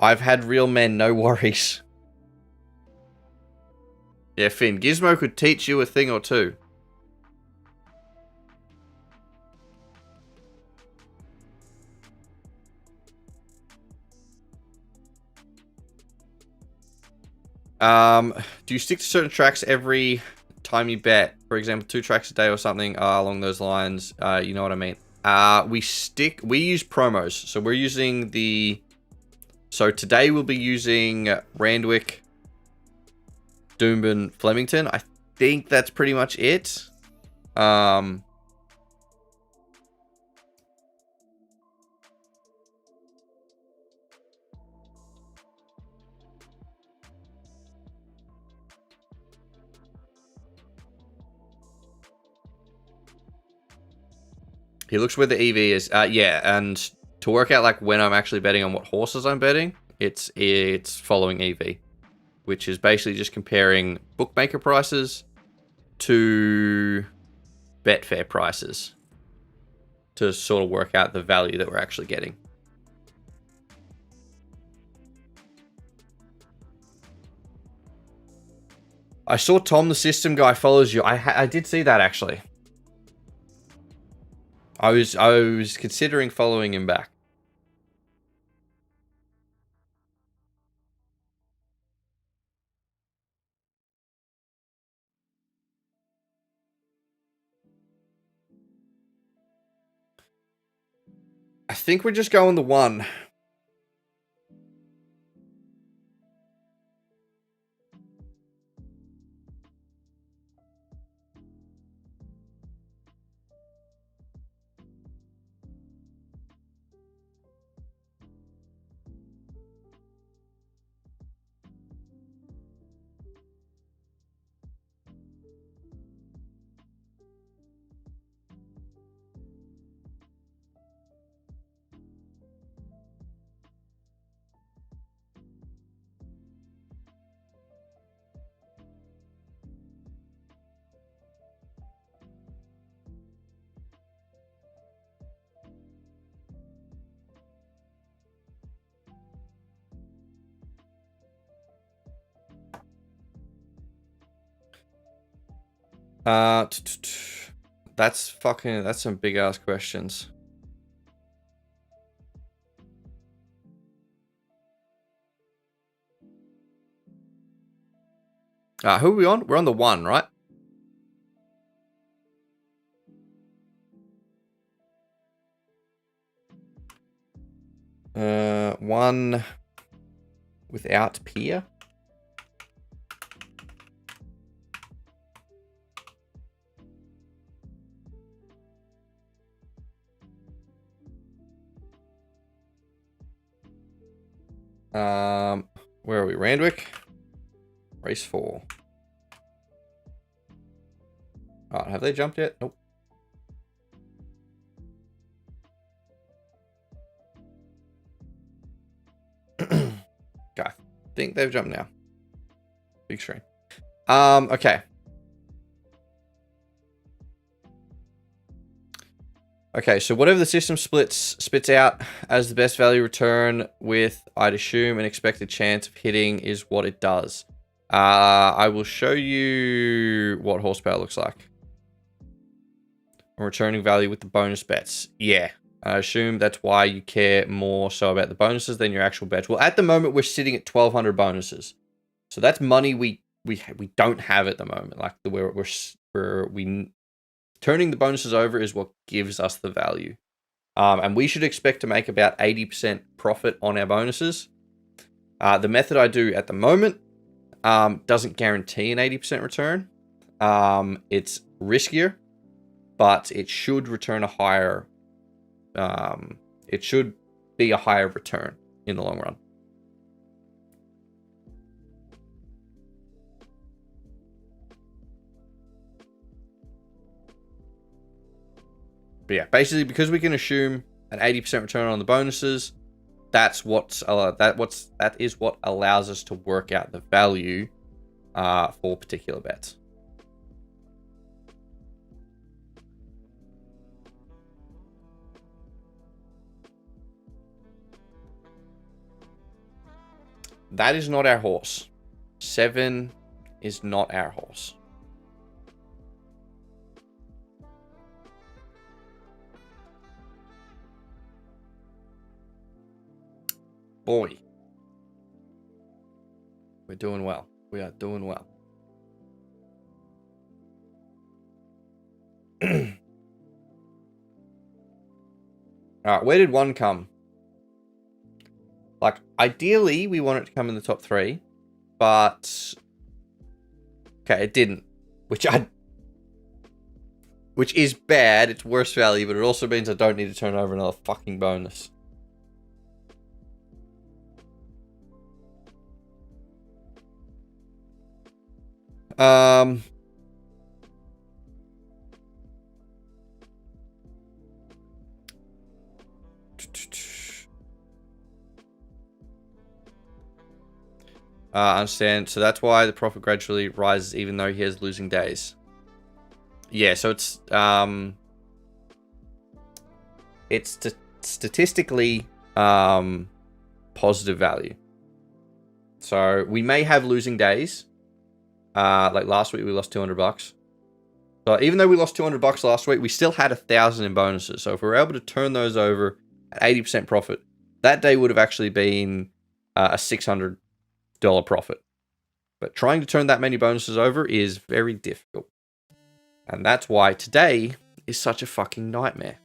I've had real men, no worries. Yeah, Finn, Gizmo could teach you a thing or two. Do you stick to certain tracks every time you bet? For example, 2 tracks a day or something along those lines. You know what I mean? We use promos. So we're using so today we'll be using Randwick, Doomben, Flemington. I think that's pretty much it. He looks where the EV is. Yeah, and to work out like when I'm actually betting on what horses I'm betting, it's following EV, which is basically just comparing bookmaker prices to Betfair prices to sort of work out the value that we're actually getting. I saw Tom, the system guy, follows you. I did see that actually. I was considering following him back. I think we're just going the 1. That's some big ass questions. Who are we on? We're on the 1, right? One without peer. Where are we? Randwick. Race 4. Alright, have they jumped yet? Nope. Okay, I think they've jumped now. Big screen. Okay. Okay, so whatever the system spits out as the best value return with, I'd assume, an expected chance of hitting is what it does. I will show you what horsepower looks like. Returning value with the bonus bets. Yeah, I assume that's why you care more so about the bonuses than your actual bets. Well, at the moment, we're sitting at 1,200 bonuses. So that's money we don't have at the moment. Like, we turning the bonuses over is what gives us the value. And we should expect to make about 80% profit on our bonuses. The method I do at the moment doesn't guarantee an 80% return. It's riskier, but it should return a higher... it should be a higher return in the long run. But yeah, basically, because we can assume an 80% return on the bonuses, that is what allows us to work out the value for particular bets. That is not our horse. 7 is not our horse. Boy. We're doing well. We are doing well. Alright, where did one come? Like, ideally, we want it to come in the top 3. But... okay, it didn't. Which is bad. It's worse value, but it also means I don't need to turn over another fucking bonus. I understand. So that's why the profit gradually rises even though he has losing days. Yeah, so it's statistically positive value. So we may have losing days. Like last week we lost $200. So even though we lost $200 last week, we still had 1,000 in bonuses. So if we were able to turn those over at 80% profit, that day would have actually been a $600 profit. But trying to turn that many bonuses over is very difficult. And that's why today is such a fucking nightmare.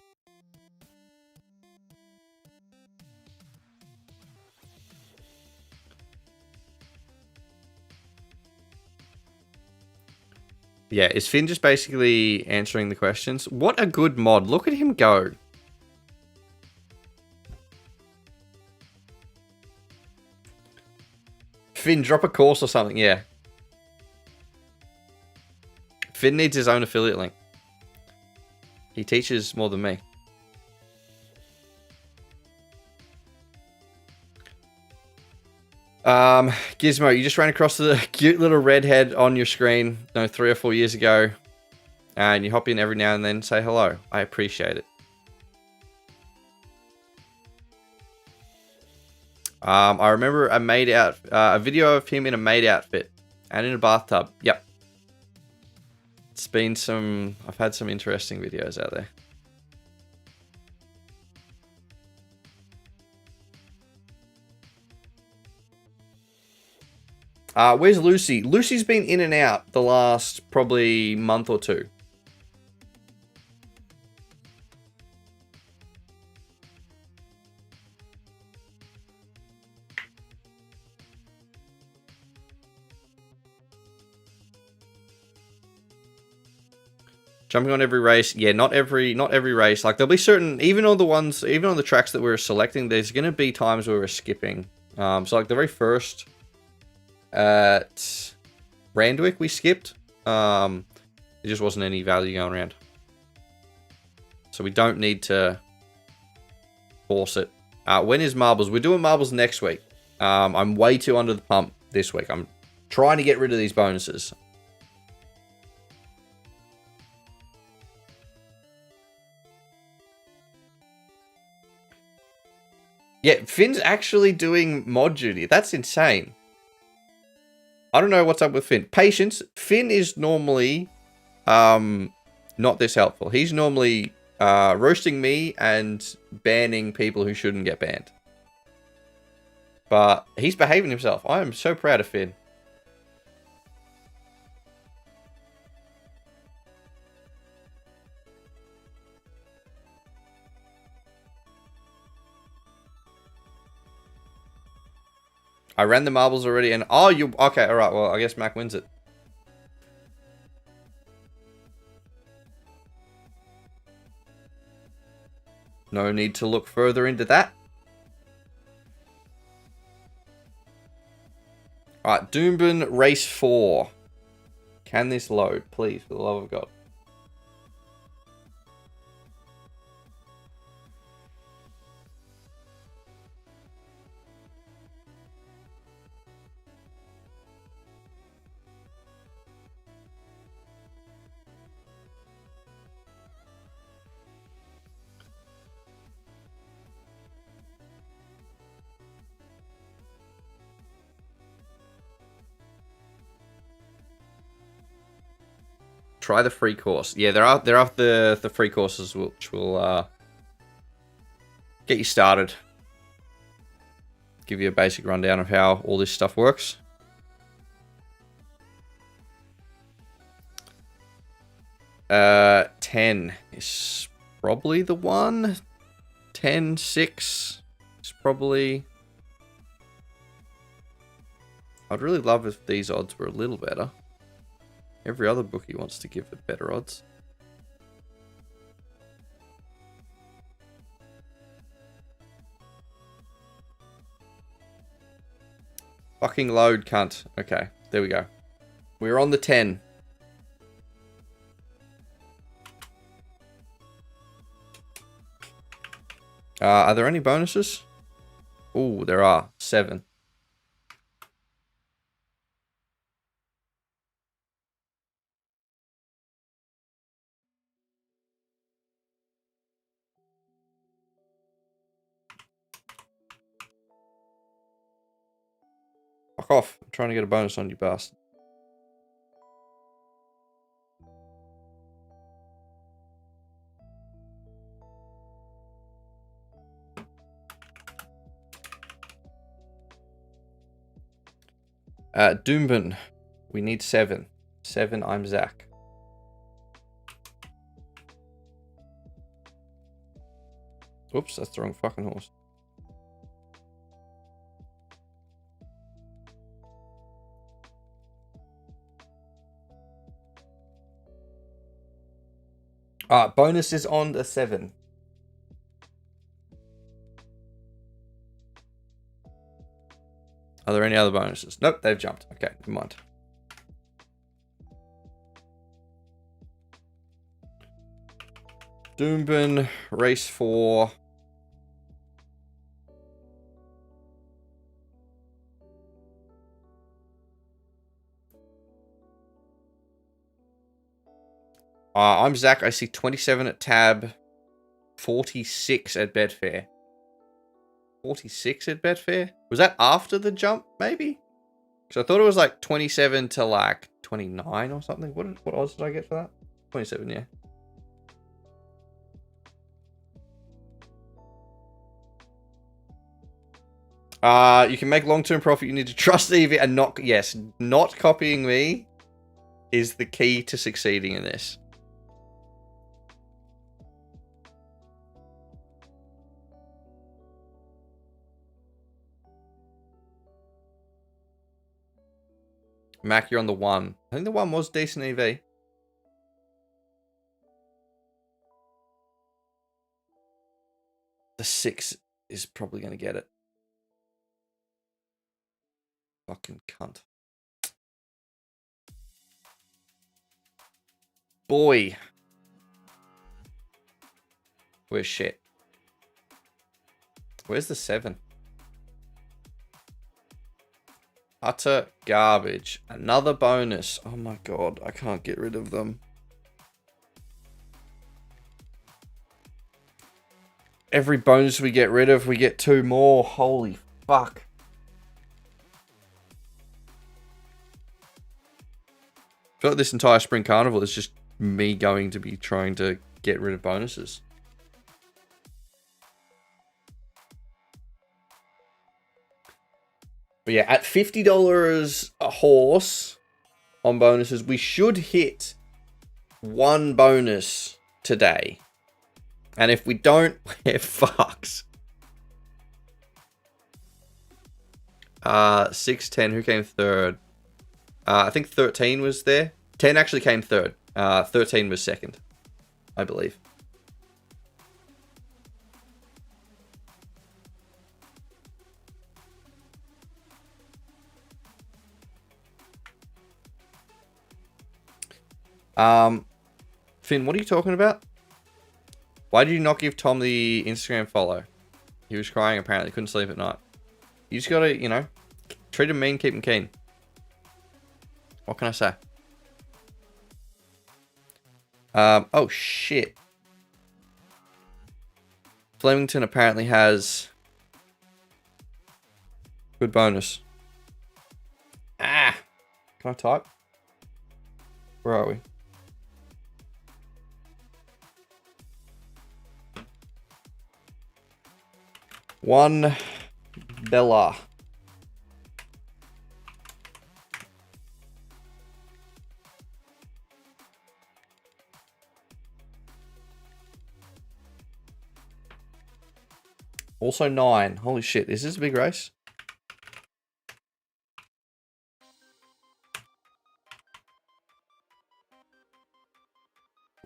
Yeah, is Finn just basically answering the questions? What a good mod. Look at him go. Finn, drop a course or something. Yeah. Finn needs his own affiliate link. He teaches more than me. Gizmo, you just ran across the cute little redhead on your screen, 3 or 4 years ago. And you hop in every now and then and say hello. I appreciate it. I remember a video of him in a maid outfit and in a bathtub. Yep. It's been I've had some interesting videos out there. Where's Lucy? Lucy's been in and out the last probably month or 2. Jumping on every race. Yeah, not every race. Like there'll be certain, even on the tracks that we're selecting, there's going to be times where we're skipping. So like the very first at Randwick we skipped. There just wasn't any value going around. So we don't need to force it. When is marbles? We're doing marbles next week. I'm way too under the pump this week. I'm trying to get rid of these bonuses. Yeah, Finn's actually doing mod duty. That's insane. I don't know what's up with Finn. Patience. Finn is normally not this helpful. He's normally roasting me and banning people who shouldn't get banned. But he's behaving himself. I am so proud of Finn. I ran the marbles already and... oh, you... okay, alright. Well, I guess Mac wins it. No need to look further into that. Alright, Doomben Race 4. Can this load, please, for the love of God? Try the free course. Yeah, there are the free courses which will get you started. Give you a basic rundown of how all this stuff works. 10 is probably the one. 10, 6 is probably... I'd really love if these odds were a little better. Every other bookie wants to give it better odds. Fucking load, cunt. Okay, there we go. We're on the 10. Are there any bonuses? Oh, there are. 7. Fuck off. I'm trying to get a bonus on you, bastard. Doombin. We need 7. 7, I'm Zach. Oops, that's the wrong fucking horse. Bonus is on the 7. Are there any other bonuses? Nope, they've jumped. Okay, never mind. Doombin, race 4. I'm Zach. I see 27 at tab, 46 at Betfair. 46 at Betfair? Was that after the jump, maybe? Because I thought it was like 27 to like 29 or something. What odds did I get for that? 27, yeah. You can make long-term profit. You need to trust the EV and not... Yes, not copying me is the key to succeeding in this. Mac, you're on the 1. I think the 1 was decent EV. The 6 is probably going to get it. Fucking cunt. Boy. Where's shit? Where's the 7? Utter garbage. Another bonus. Oh my god, I can't get rid of them. Every bonus we get rid of, we get 2 more. Holy fuck. I feel like this entire spring carnival is just me going to be trying to get rid of bonuses. But yeah, at $50 a horse on bonuses, we should hit 1 bonus today. And if we don't, we're fucks. 6, 10, who came third? I think 13 was there. 10 actually came third. 13 was second, I believe. Finn, what are you talking about? Why did you not give Tom the Instagram follow? He was crying apparently, couldn't sleep at night. You just gotta, you know, treat him mean, keep him keen. What can I say? Oh shit. Flemington apparently has good bonus. Ah! Can I type? Where are we? One Bella. Also 9. Holy shit, is this a big race?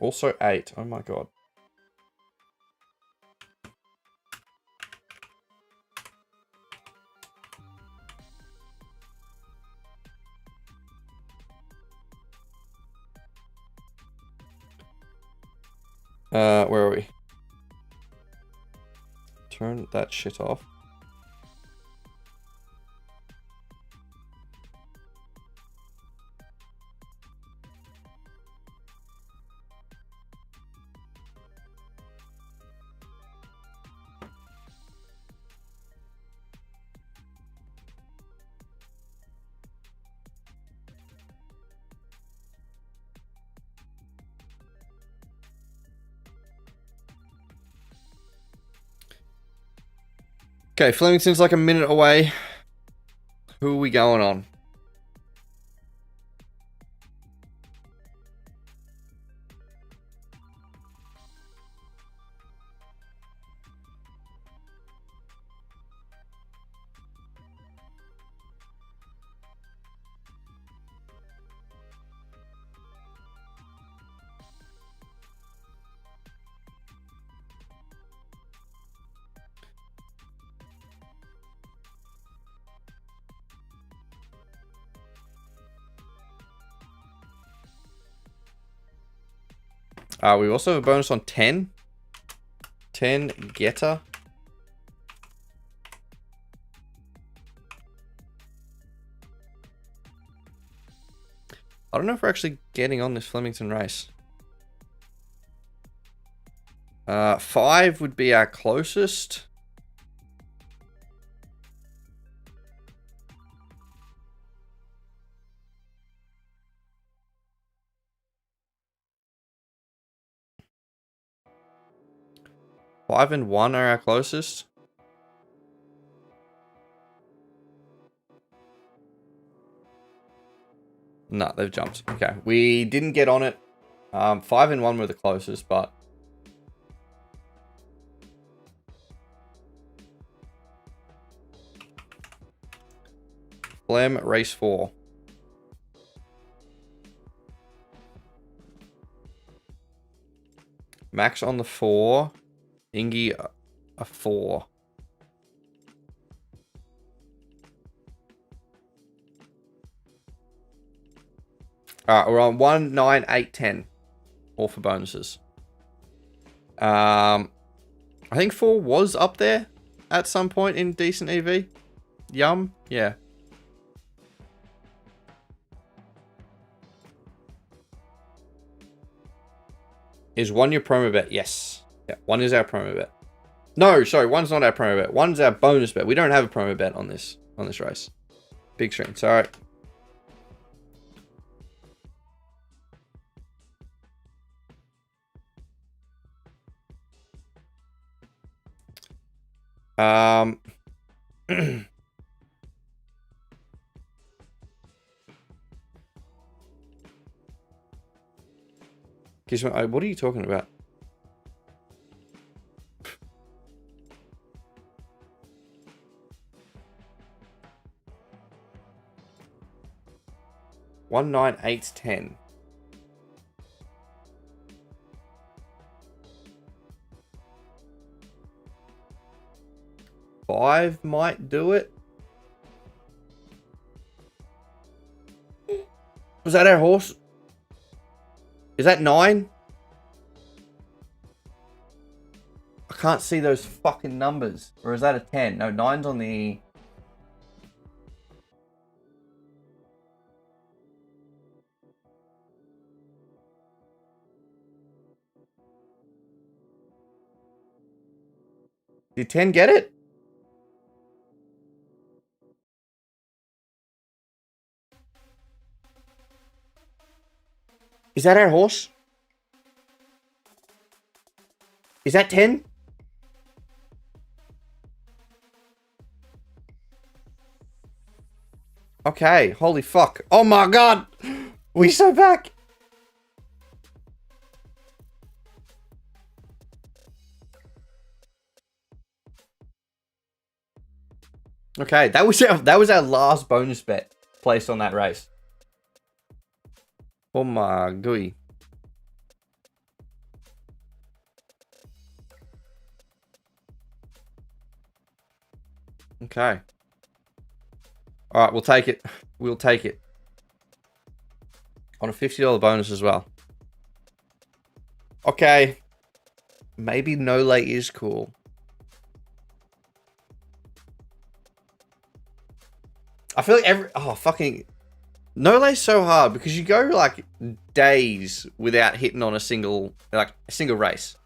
Also 8. Oh my god. Where are we? Turn that shit off. Okay, Flemington's like a minute away. Who are we going on? We also have a bonus on 10. 10 getter. I don't know if we're actually getting on this Flemington race. 5 would be our closest. Five and 1 are our closest. No, they've jumped. Okay, we didn't get on it. 5 and 1 were the closest, but Flem race 4. Max on the 4. Ingy a 4. Alright, we're on 1, 9, 8, 10. All for bonuses. I think 4 was up there at some point in decent EV. Yum. Yeah. Is 1 your promo bet? Yes. Yeah, 1 is our promo bet. No, sorry, 1's not our promo bet. 1's our bonus bet. We don't have a promo bet on this race. Big screen. Sorry. What are you talking about? One, 9, 8, 10. Five might do it. Was that our horse? Is that 9? I can't see those fucking numbers. Or is that a 10? No, 9's on the... Did 10 get it? Is that our horse? Is that 10? Okay, holy fuck. Oh my god! We so back! Okay, that was our last bonus bet placed on that race. Oh my gooey. Okay. All right, we'll take it. We'll take it. On a $50 bonus as well. Okay. Maybe no lay is cool. I feel like fucking no lay's so hard because you go like days without hitting on a single race.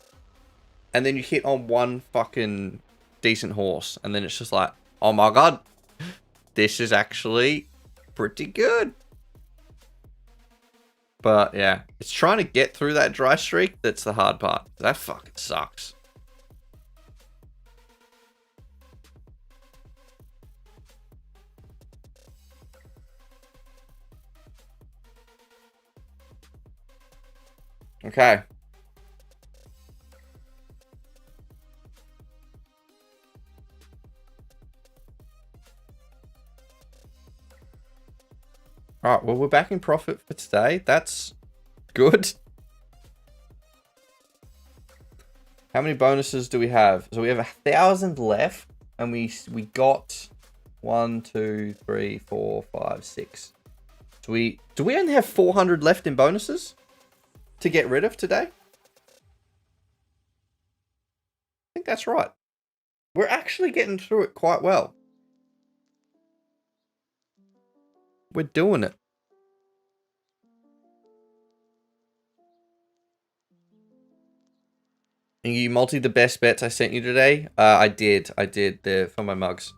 And then you hit on one fucking decent horse and then it's just like, "Oh my god. This is actually pretty good." But yeah, it's trying to get through that dry streak that's the hard part. That fucking sucks. Okay. All right, well, we're back in profit for today. That's good. How many bonuses do we have? So we have 1,000 left, and we got 1, 2, 3, 4, 5, 6. Do we only have 400 left in bonuses to get rid of today? I think that's right. We're actually getting through it quite well. We're doing it. And you multi the best bets I sent you today? I did. They're for my mugs.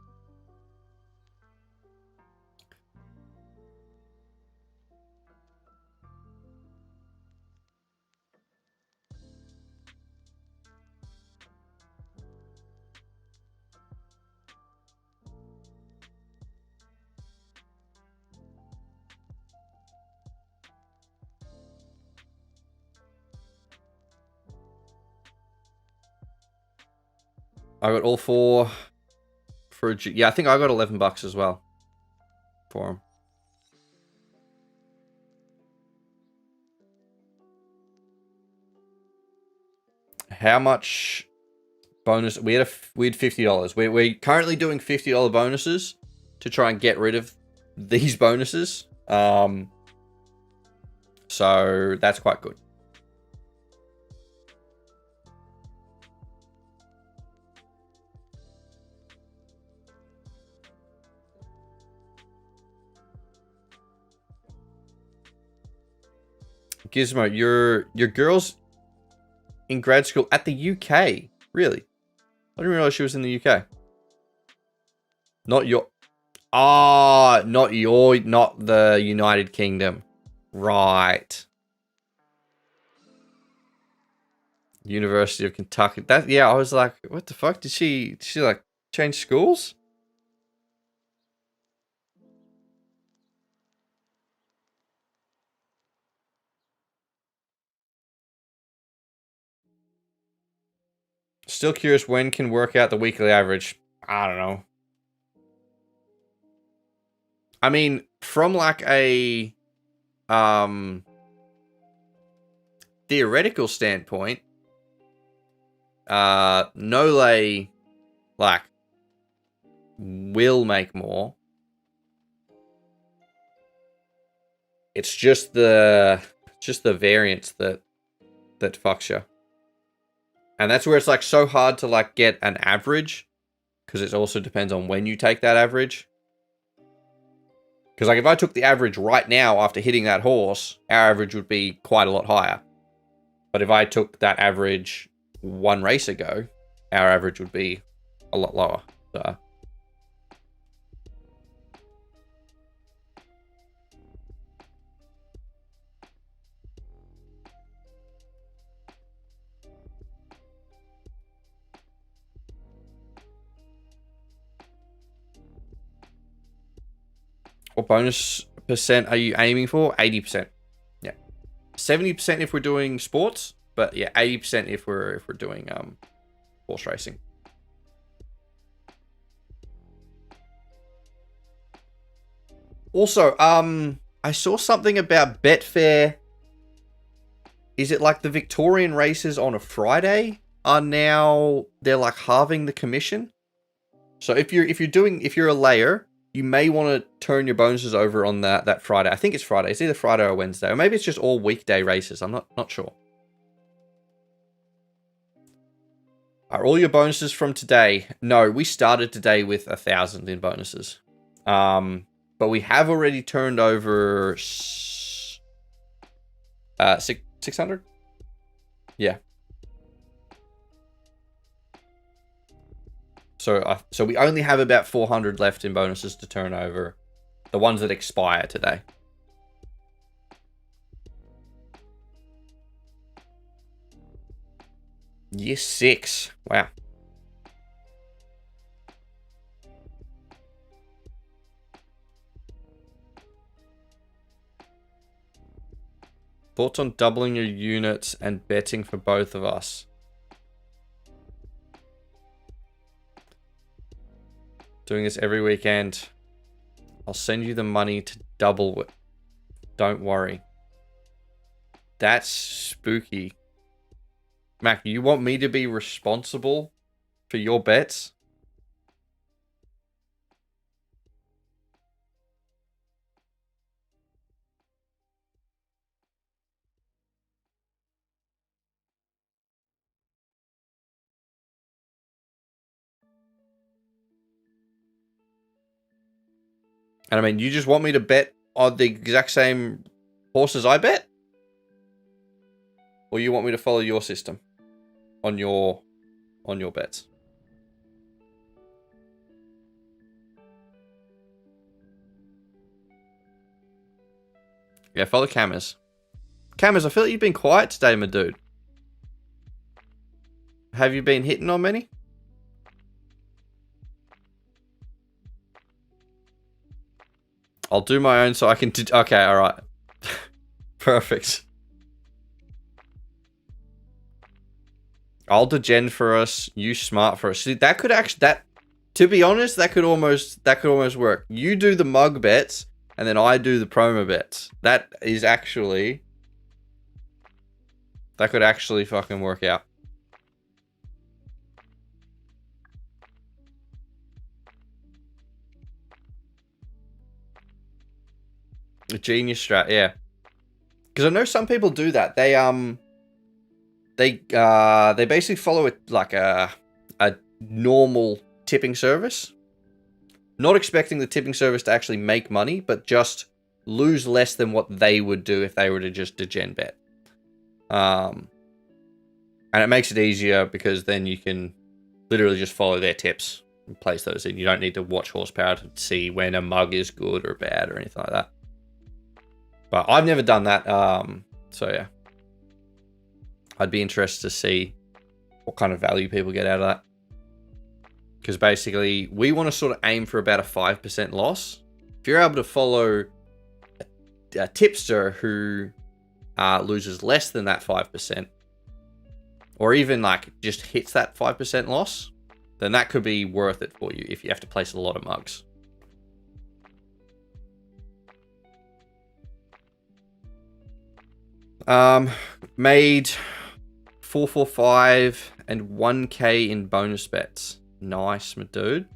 I got all 4 for a... Yeah, I think I got $11 as well for them. How much bonus? We had $50. We're currently doing $50 bonuses to try and get rid of these bonuses. So that's quite good. Gizmo, your girl's in grad school at the UK. Really? I didn't realize she was in the UK. Not the United Kingdom. Right. University of Kentucky. I was like, what the fuck? Did she like change schools? Still curious when can work out the weekly average. I don't know. I mean, from like a theoretical standpoint, no-lay like will make more. It's just the variance that fucks you. And that's where it's like so hard to like get an average, because it also depends on when you take that average. Because like if I took the average right now after hitting that horse, our average would be quite a lot higher. But if I took that average one race ago, our average would be a lot lower. So. What bonus percent are you aiming for? 80%. Yeah. 70% if we're doing sports, but yeah, 80% if we're doing horse racing. Also, I saw something about Betfair. Is it like the Victorian races on a Friday are now they're like halving the commission? So if you're a layer, you may want to turn your bonuses over on that Friday. I think it's Friday. It's either Friday or Wednesday, or maybe it's just all weekday races. I'm not sure. Are all your bonuses from today? No, we started today with 1,000 in bonuses. But we have already turned over 600. Yeah. So we only have about 400 left in bonuses to turn over. The ones that expire today. Year 6. Wow. Thoughts on doubling your units and betting for both of us? Doing this every weekend. I'll send you the money to double it. Don't worry. That's spooky. Mac, you want me to be responsible for your bets? And I mean, you just want me to bet on the exact same horses I bet? Or you want me to follow your system on your bets? Yeah, follow Cammers. Cammers, I feel like you've been quiet today, my dude. Have you been hitting on many? I'll do my own so I can... Okay, alright. Perfect. I'll degen for us, you smart for us. See, that could actually... To be honest, that could almost work. You do the mug bets, and then I do the promo bets. That is actually... That could actually fucking work out. A genius strat, yeah. Because I know some people do that. They basically follow it like a normal tipping service. Not expecting the tipping service to actually make money, but just lose less than what they would do if they were to just degen bet. And it makes it easier because then you can literally just follow their tips and place those in. You don't need to watch horsepower to see when a mug is good or bad or anything like that. But I've never done that. So yeah. I'd be interested to see what kind of value people get out of that. Because basically, we want to sort of aim for about a 5% loss. If you're able to follow a tipster who loses less than that 5%, or even like just hits that 5% loss, then that could be worth it for you if you have to place a lot of mugs. Made 445 and 1k in bonus bets. Nice, my dude.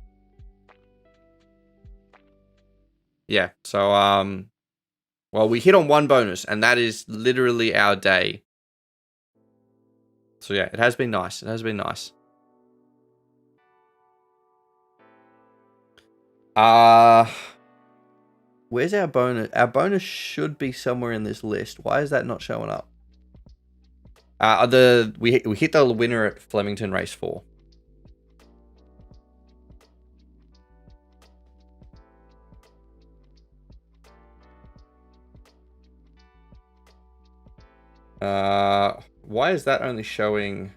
Yeah, so well, we hit on one bonus, and that is literally our day. So yeah, it has been nice. It has been nice. Where's our bonus? Our bonus should be somewhere in this list. Why is that not showing up? We hit the winner at Flemington Race 4. Why is that only showing?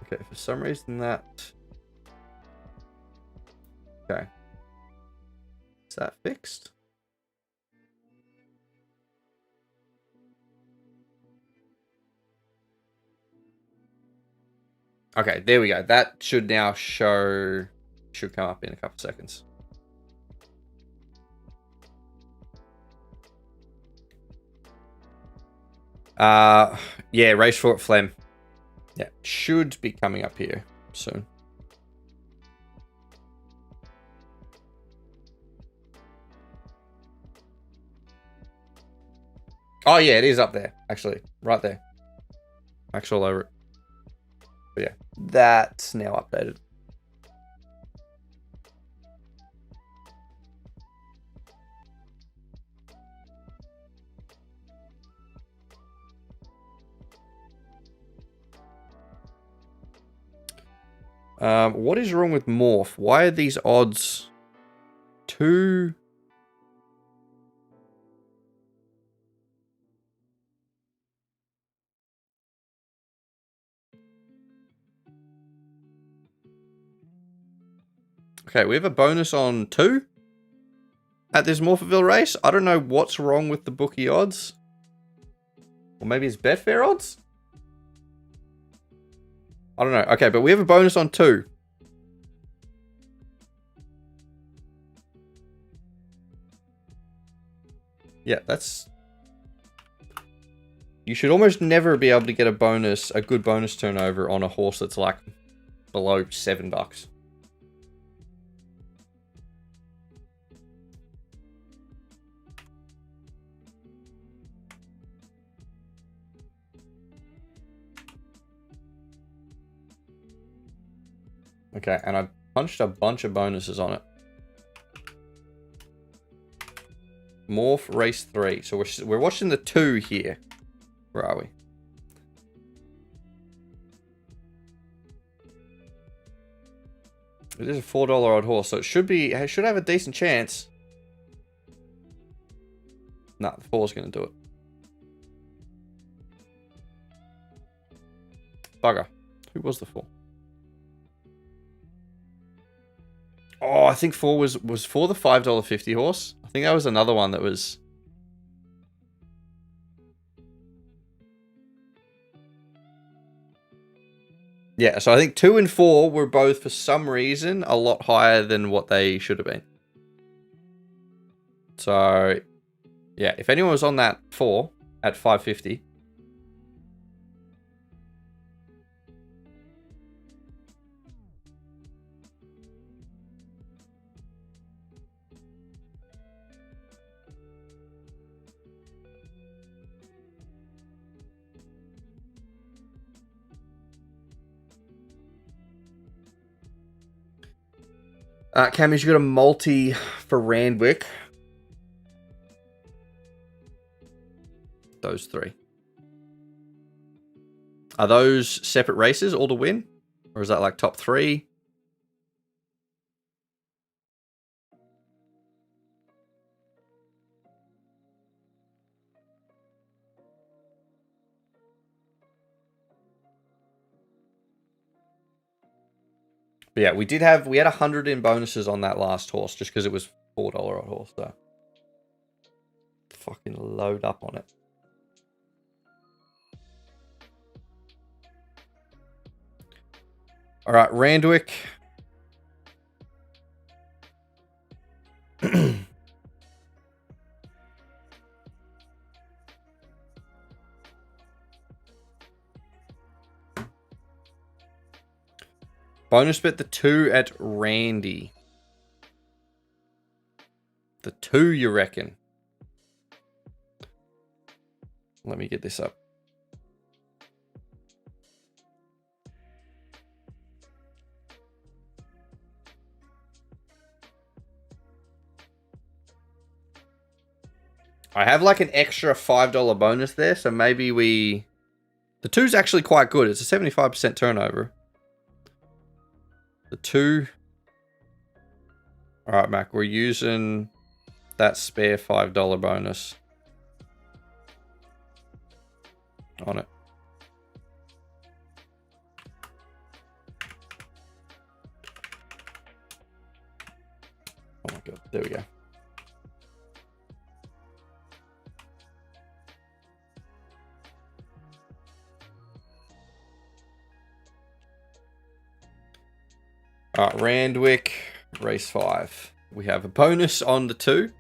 Okay, for some reason that... that fixed? Okay, there we go. That should now show, should come up in a couple seconds. Yeah, race for it, Phlegm. Yeah, should be coming up here soon. Oh yeah, it is up there, actually. Right there. Actual over it. But yeah, that's now updated. What is wrong with Morph? Why are these odds too... Okay, we have a bonus on 2 at this Morpheville race. I don't know what's wrong with the bookie odds. Or maybe it's Betfair odds? I don't know. Okay, but we have a bonus on 2. Yeah, that's... You should almost never be able to get a bonus, a good bonus turnover on a horse that's like below $7. Okay, and I punched a bunch of bonuses on it. Morph race 3. So we're watching the 2 here. Where are we? It is a $4 odd horse, so it should have a decent chance. Nah, the 4's going to do it. Bugger. Who was the 4? Oh, I think 4 was 4 the $5.50 horse. I think that was another one that was... Yeah, so I think 2 and 4 were both, for some reason, a lot higher than what they should have been. So, yeah, if anyone was on that 4 at $5.50... Cammy's got a multi for Randwick. Those 3. Are those separate races all to win? Or is that like top 3? But yeah, we had 100 in bonuses on that last horse just because it was $4 odd horse, so fucking load up on it. All right, Randwick. Bonus bet the 2 at Randy. The 2, you reckon? Let me get this up. I have like an extra $5 bonus there, so maybe we... The 2's actually quite good. It's a 75% turnover. The 2... Alright, Mac, we're using that spare $5 bonus on it. Oh my god, there we go. All right, Randwick, race 5. We have a bonus on the 2.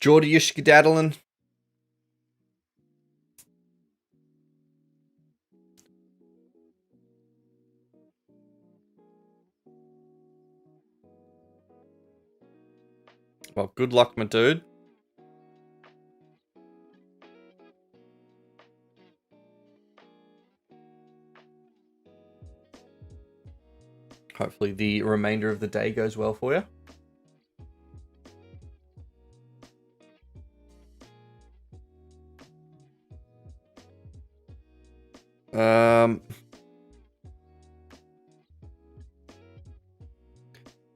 Geordie, you skedaddling? Well, good luck, my dude. Hopefully the remainder of the day goes well for you.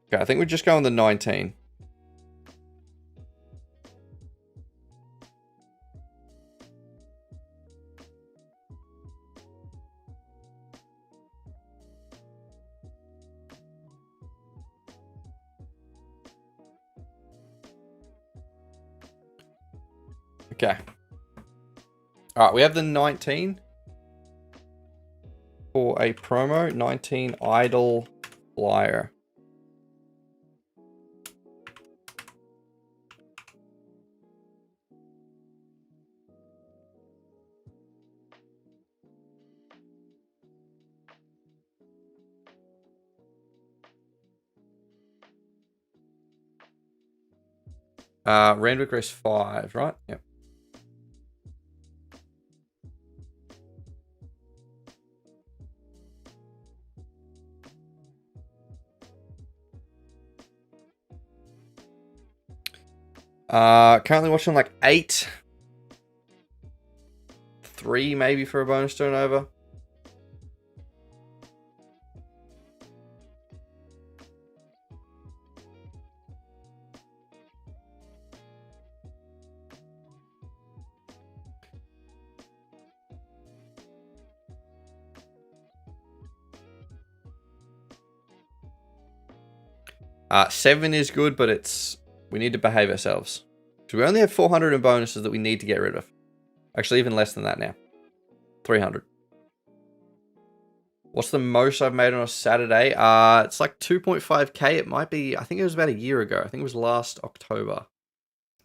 Okay, I think we're just going the 19. Okay. All right, we have the 19 for a promo. 19 Idle Flyer. Randwick race 5, right? Yep. Currently watching like 8. 3 maybe for a bonus turnover. Seven is good, but we need to behave ourselves. So we only have 400 in bonuses that we need to get rid of. Actually, even less than that now. 300. What's the most I've made on a Saturday? It's like 2.5k. It might be, I think it was about a year ago. I think it was last October,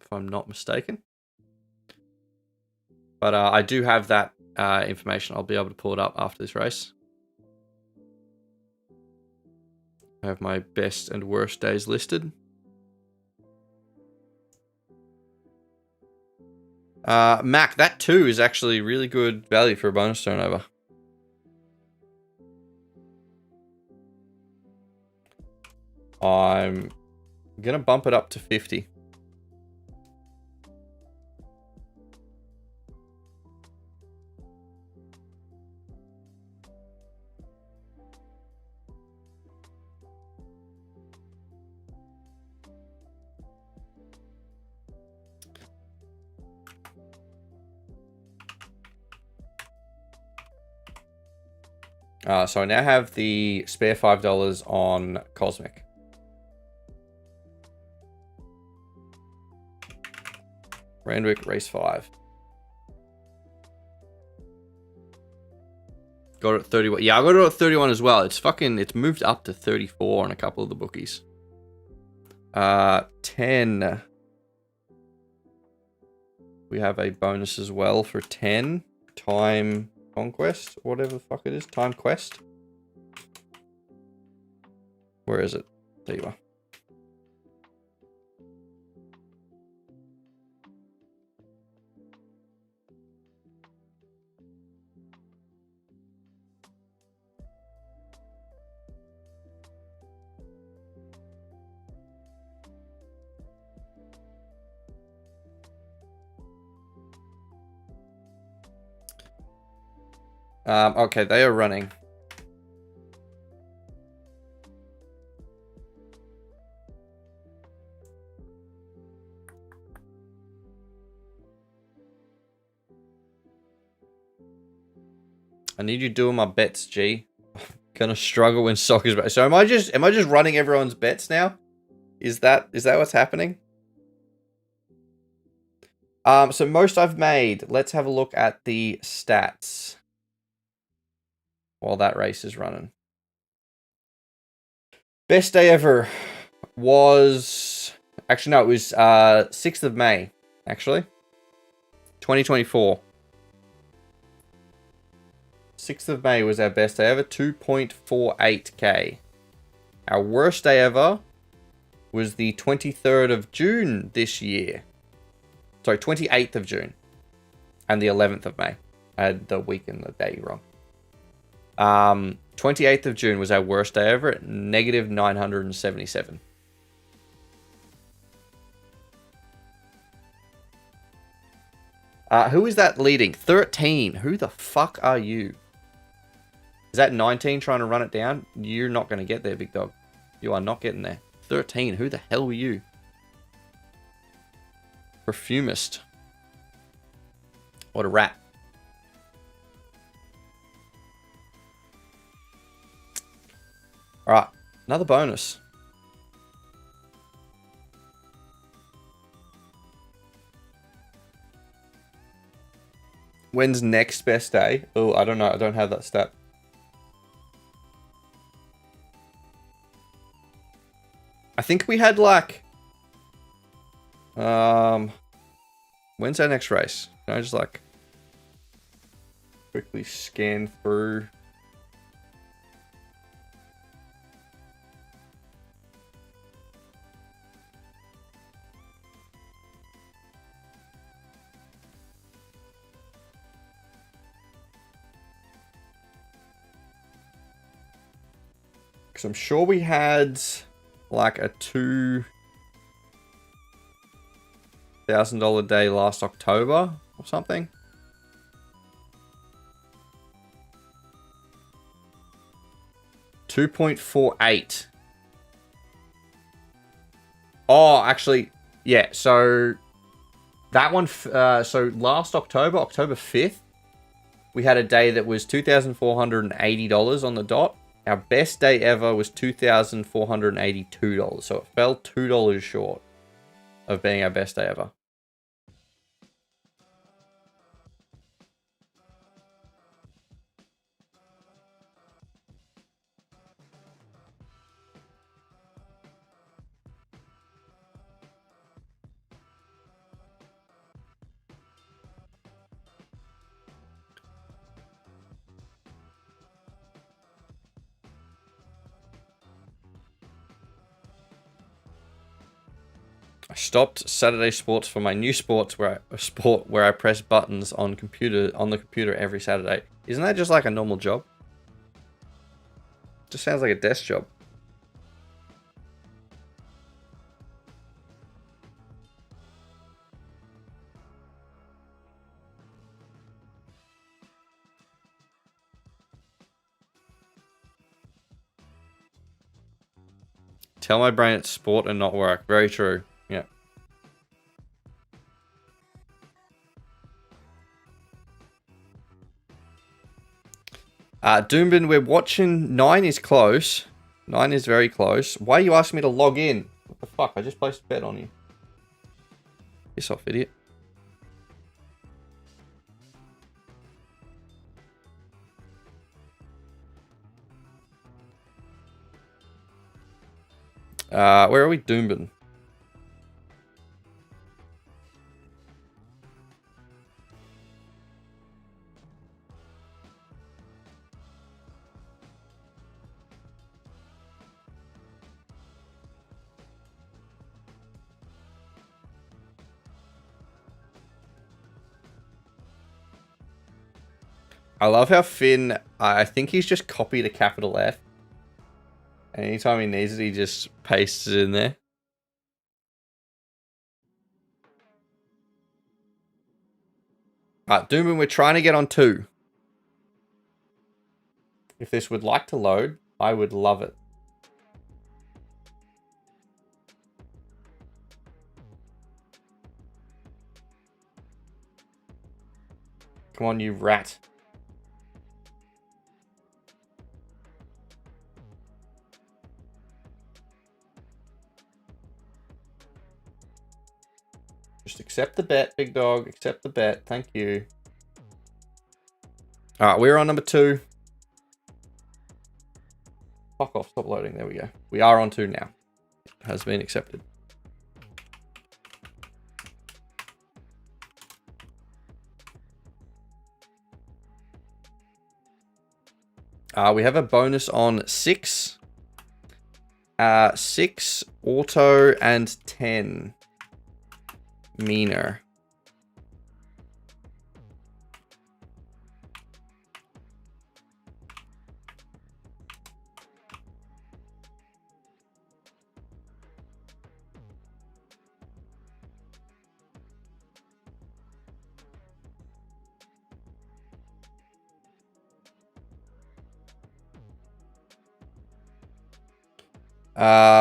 if I'm not mistaken. But I do have that information. I'll be able to pull it up after this race. I have my best and worst days listed. Mac, that 2 is actually really good value for a bonus turnover. I'm going to bump it up to 50. So I now have the spare $5 on Cosmic. Randwick, race 5. Got it at 31. Yeah, I got it at 31 as well. It's moved up to 34 on a couple of the bookies. 10. We have a bonus as well for 10. Time Conquest, whatever the fuck it is. Time Quest. Where is it? There you are. Okay, they are running. I need you doing my bets, G. Gonna struggle when soccer's back. So am I just running everyone's bets now? Is that what's happening? So most I've made. Let's have a look at the stats while that race is running. Best day ever was actually no, it was 6th of May, actually. 2024. 6th of May was our best day ever, 2.48k. Our worst day ever was the 23rd of June this year. Sorry, 28th of June. And the 11th of May. I had the week and the day wrong. 28th of June was our worst day ever at negative 977. Who is that leading? 13. Who the fuck are you? Is that 19 trying to run it down? You're not going to get there, big dog. You are not getting there. 13. Who the hell were you? Perfumist. What a rat. Alright. Another bonus. When's next best day? Oh, I don't know. I don't have that stat. I think we had like... When's our next race? Can I just like... quickly scan through... Because I'm sure we had like a $2,000 day last October or something. $2.48. Oh, actually, yeah. So that one. So last October, October 5th, we had a day that was $2,480 on the dot. Our best day ever was $2,482. So it fell $2 short of being our best day ever. I stopped Saturday sports for my new sport where I press buttons on the computer every Saturday. Isn't that just like a normal job? Just sounds like a desk job. Tell my brain it's sport and not work. Very true. Yeah. Doombin, we're watching. 9 is close. 9 is very close. Why are you asking me to log in? What the fuck? I just placed a bet on you. Piss off, idiot. Where are we, Doombin? I love how Finn, I think he's just copied a capital F. And anytime he needs it, he just pastes it in there. Alright, Doombin, we're trying to get on 2. If this would like to load, I would love it. Come on, you rat. Just accept the bet, big dog. Accept the bet. Thank you. All right, we're on number 2. Fuck off. Stop loading. There we go. We are on 2 now. It has been accepted. We have a bonus on 6. 6, auto, and 10. Meaner.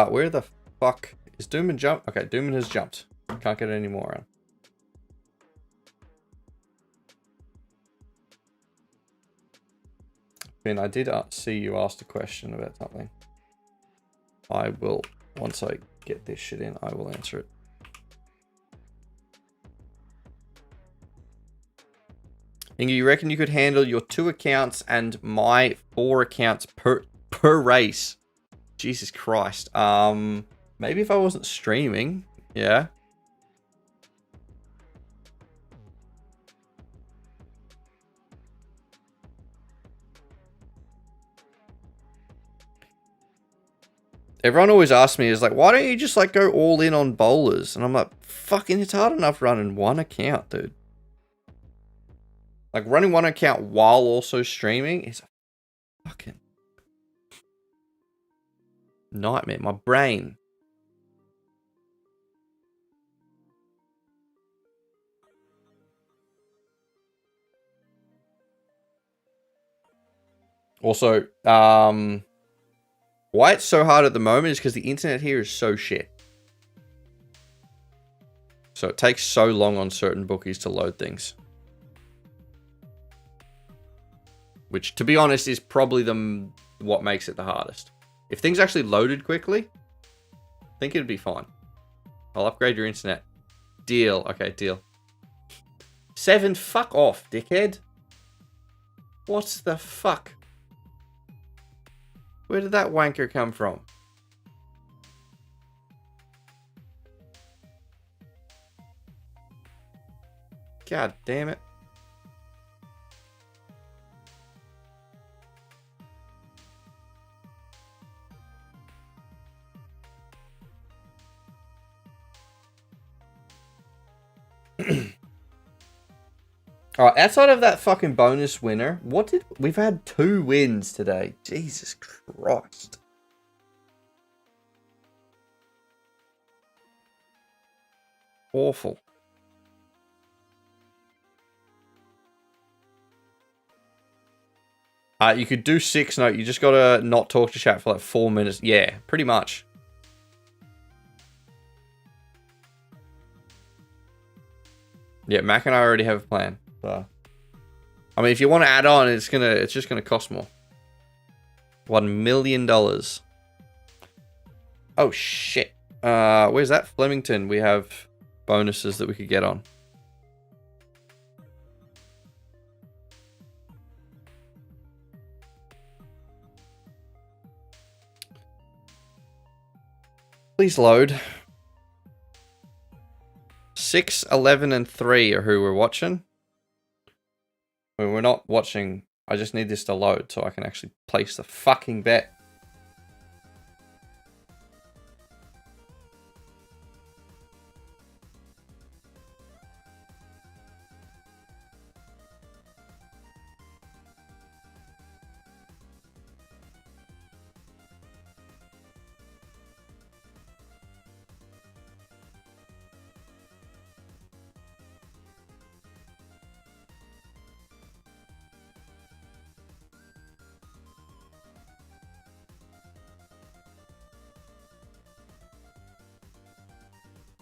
Where the fuck is Dooman jump? Okay, Dooman has jumped. Can't get any more on. Ben, I did see you asked a question about something. I will, once I get this shit in, I will answer it. Inga, you reckon you could handle your 2 accounts and my 4 accounts per race? Jesus Christ. Maybe if I wasn't streaming, yeah. Everyone always asks me, is like, why don't you just like go all in on bowlers? And I'm like, fucking, it's hard enough running 1 account, dude. Like running 1 account while also streaming is a fucking nightmare. My brain. Also, why it's so hard at the moment is because the internet here is so shit. So it takes so long on certain bookies to load things. Which, to be honest, is probably what makes it the hardest. If things actually loaded quickly, I think it'd be fine. I'll upgrade your internet. Deal. Okay, deal. 7, fuck off, dickhead. What the fuck? Where did that wanker come from? God damn it. Alright, outside of that fucking bonus winner, we've had 2 wins today. Jesus Christ. Awful. You could do 6, no, you just gotta not talk to chat for like 4 minutes. Yeah, pretty much. Yeah, Mac and I already have a plan. So, I mean, if you want to add on, it's just gonna cost more. $1 million. Oh shit. Where's that? Flemington. We have bonuses that we could get on. Please load. 6, 11, and 3 are who we're watching. When we're not watching, I just need this to load so I can actually place the fucking bet.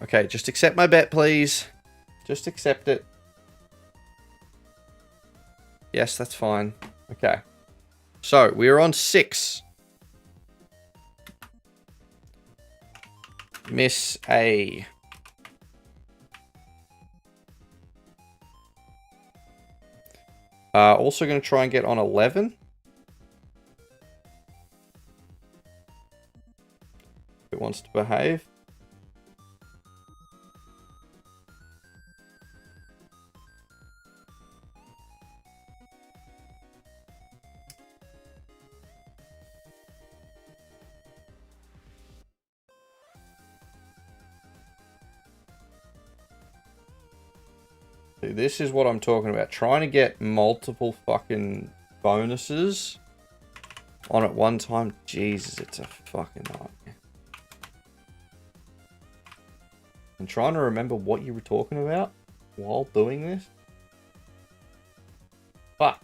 Okay, just accept my bet, please. Just accept it. Yes, that's fine. Okay. So, we are on 6. Miss A. Also going to try and get on 11. If it wants to behave. This is what I'm talking about. Trying to get multiple fucking bonuses on at one time. Jesus, it's a fucking nightmare. I'm trying to remember what you were talking about while doing this. But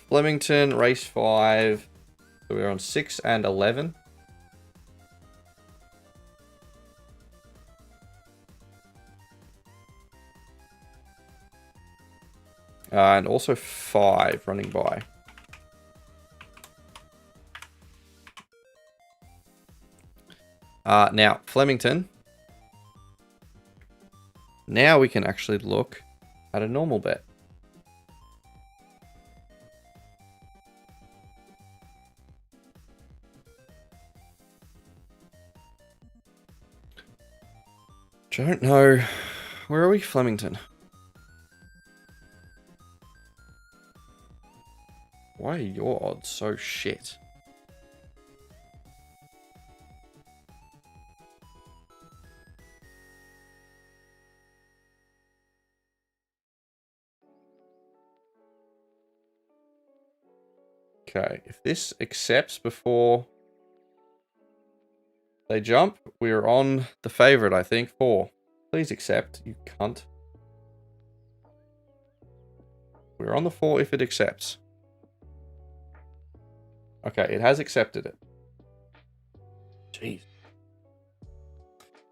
Flemington, race 5. So we're on 6 and 11. And also 5 running by. Now, Flemington. Now we can actually look at a normal bet. Don't know. Where are we, Flemington? Why are your odds so shit? Okay, if this accepts before they jump, we're on the favorite, I think, 4. Please accept, you cunt. We're on the 4 if it accepts. Okay, it has accepted it. Jeez.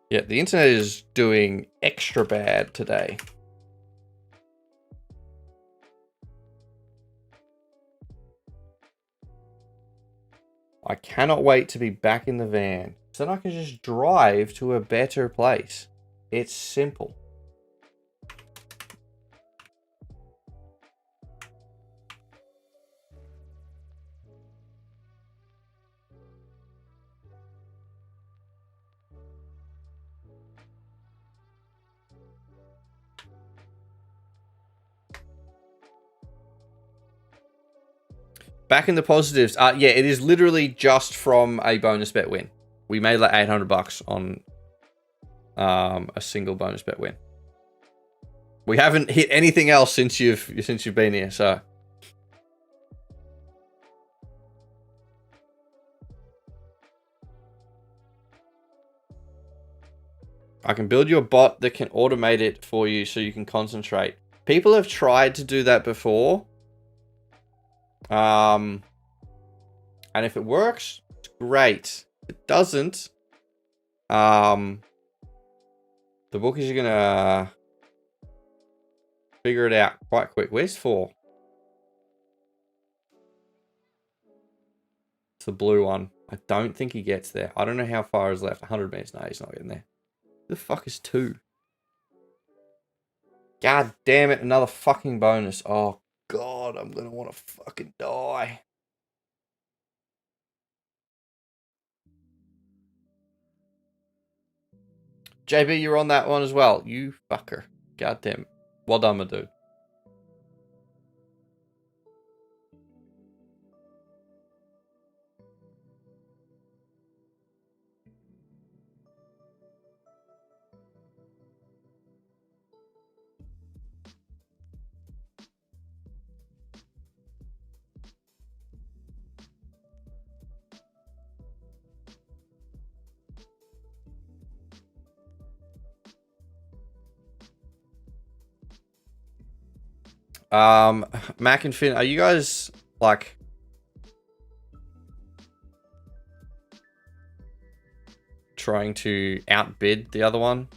Yeah, the internet is doing extra bad today. I cannot wait to be back in the van. So then I can just drive to a better place. It's simple. Back in the positives. Yeah, it is literally just from a bonus bet win. We made like $800 on a single bonus bet win. We haven't hit anything else since you've been here, so I can build you a bot that can automate it for you so you can concentrate. People have tried to do that before. And if it works, it's great. If it doesn't, the bookies are gonna figure it out quite quick. Where's 4? It's the blue one. I don't think he gets there. I don't know how far is left. 100 meters. No, he's not getting there. Who the fuck is 2? God damn it, another fucking bonus. Oh god, I'm gonna want to fucking die. JB, you're on that one as well. You fucker. God damn. Well done, my dude. Mac and Finn, are you guys like trying to outbid the other one?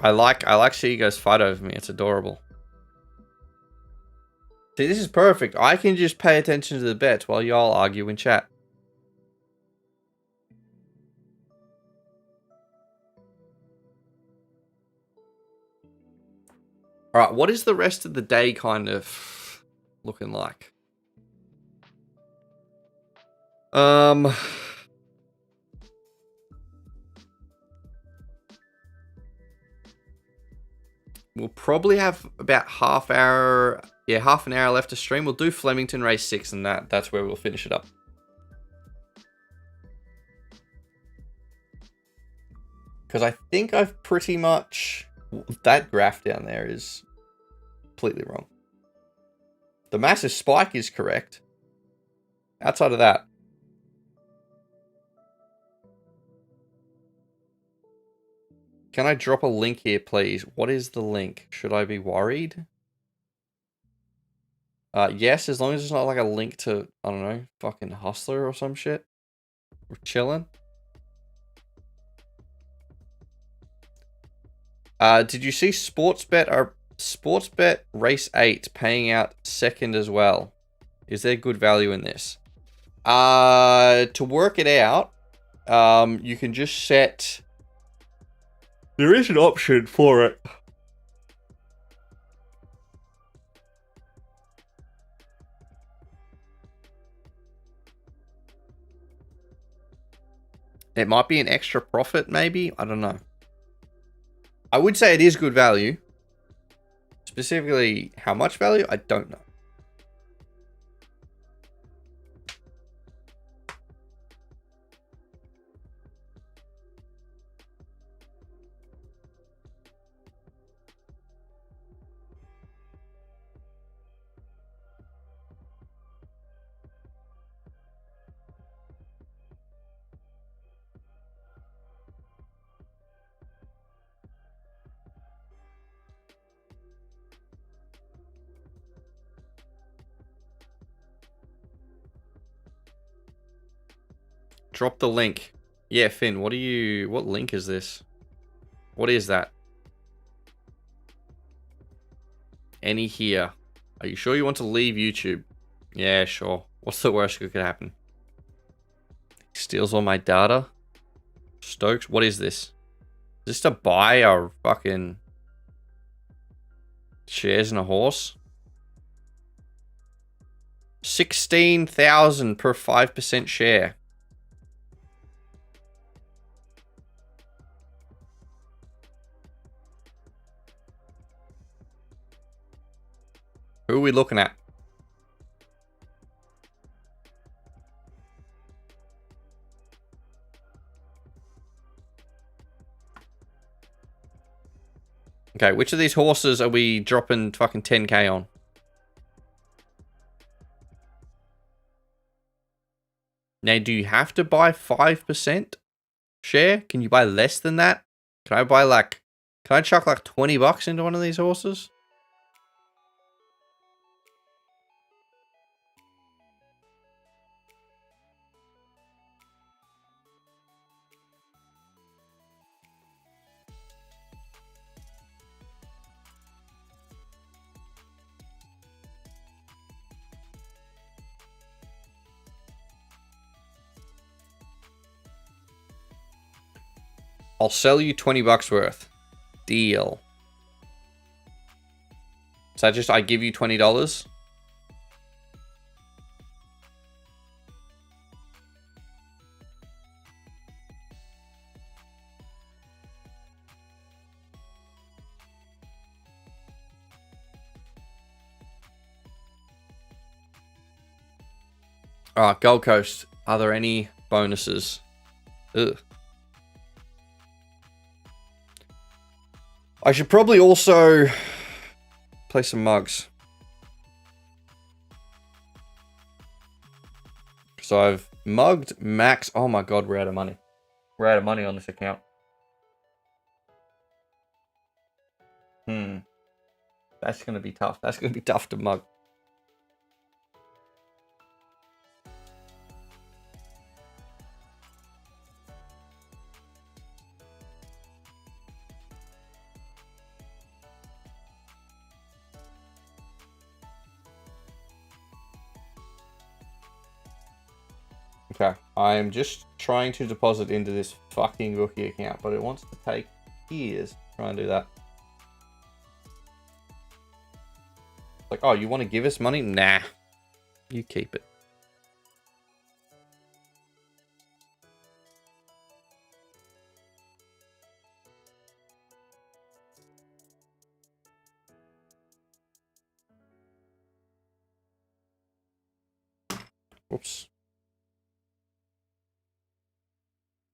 I like seeing you guys fight over me. It's adorable. See, this is perfect. I can just pay attention to the bets while y'all argue in chat. All right, what is the rest of the day kind of looking like? We'll probably have about half an hour left to stream. We'll do Flemington race 6 and that's where we'll finish it up. Because I think I've pretty much... That graph down there is completely wrong. The massive spike is correct. Outside of that. Can I drop a link here, please? What is the link? Should I be worried? Yes, as long as it's not like a link to, I don't know, fucking Hustler or some shit. We're chilling. Did you see Sportsbet Race 8 paying out second as well? Is there good value in this? To work it out, you can just set... There is an option for it. It might be an extra profit, maybe? I don't know. I would say it is good value. Specifically, how much value? I don't know. Drop the link. Yeah, Finn, what link is this? What is that? Any here. Are you sure you want to leave YouTube? Yeah, sure. What's the worst that could happen? He steals all my data. Stokes, what is this? Is this to buy our fucking shares in a horse? 16,000 per 5% share. Who are we looking at? Okay, which of these horses are we dropping fucking 10k on? Now, do you have to buy 5% share? Can you buy less than that? Can I chuck like 20 bucks into one of these horses? I'll sell you 20 bucks worth. Deal. So I give you $20? Alright, Gold Coast. Are there any bonuses? Ugh. I should probably also play some mugs. So I've mugged max. Oh my god, we're out of money. We're out of money on this account. That's going to be tough. That's going to be tough to mug. Okay, I'm just trying to deposit into this fucking bookie account, but it wants to take years to try and do that. Like, oh, you want to give us money? Nah. You keep it. Whoops.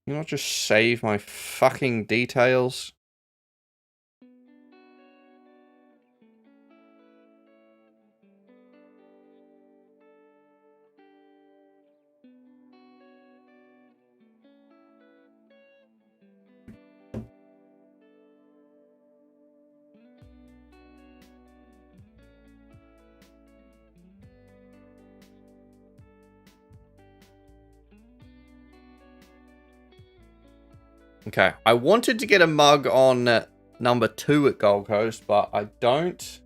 Can you not just save my fucking details? Okay, I wanted to get a mug on number 2 at Gold Coast, but I don't...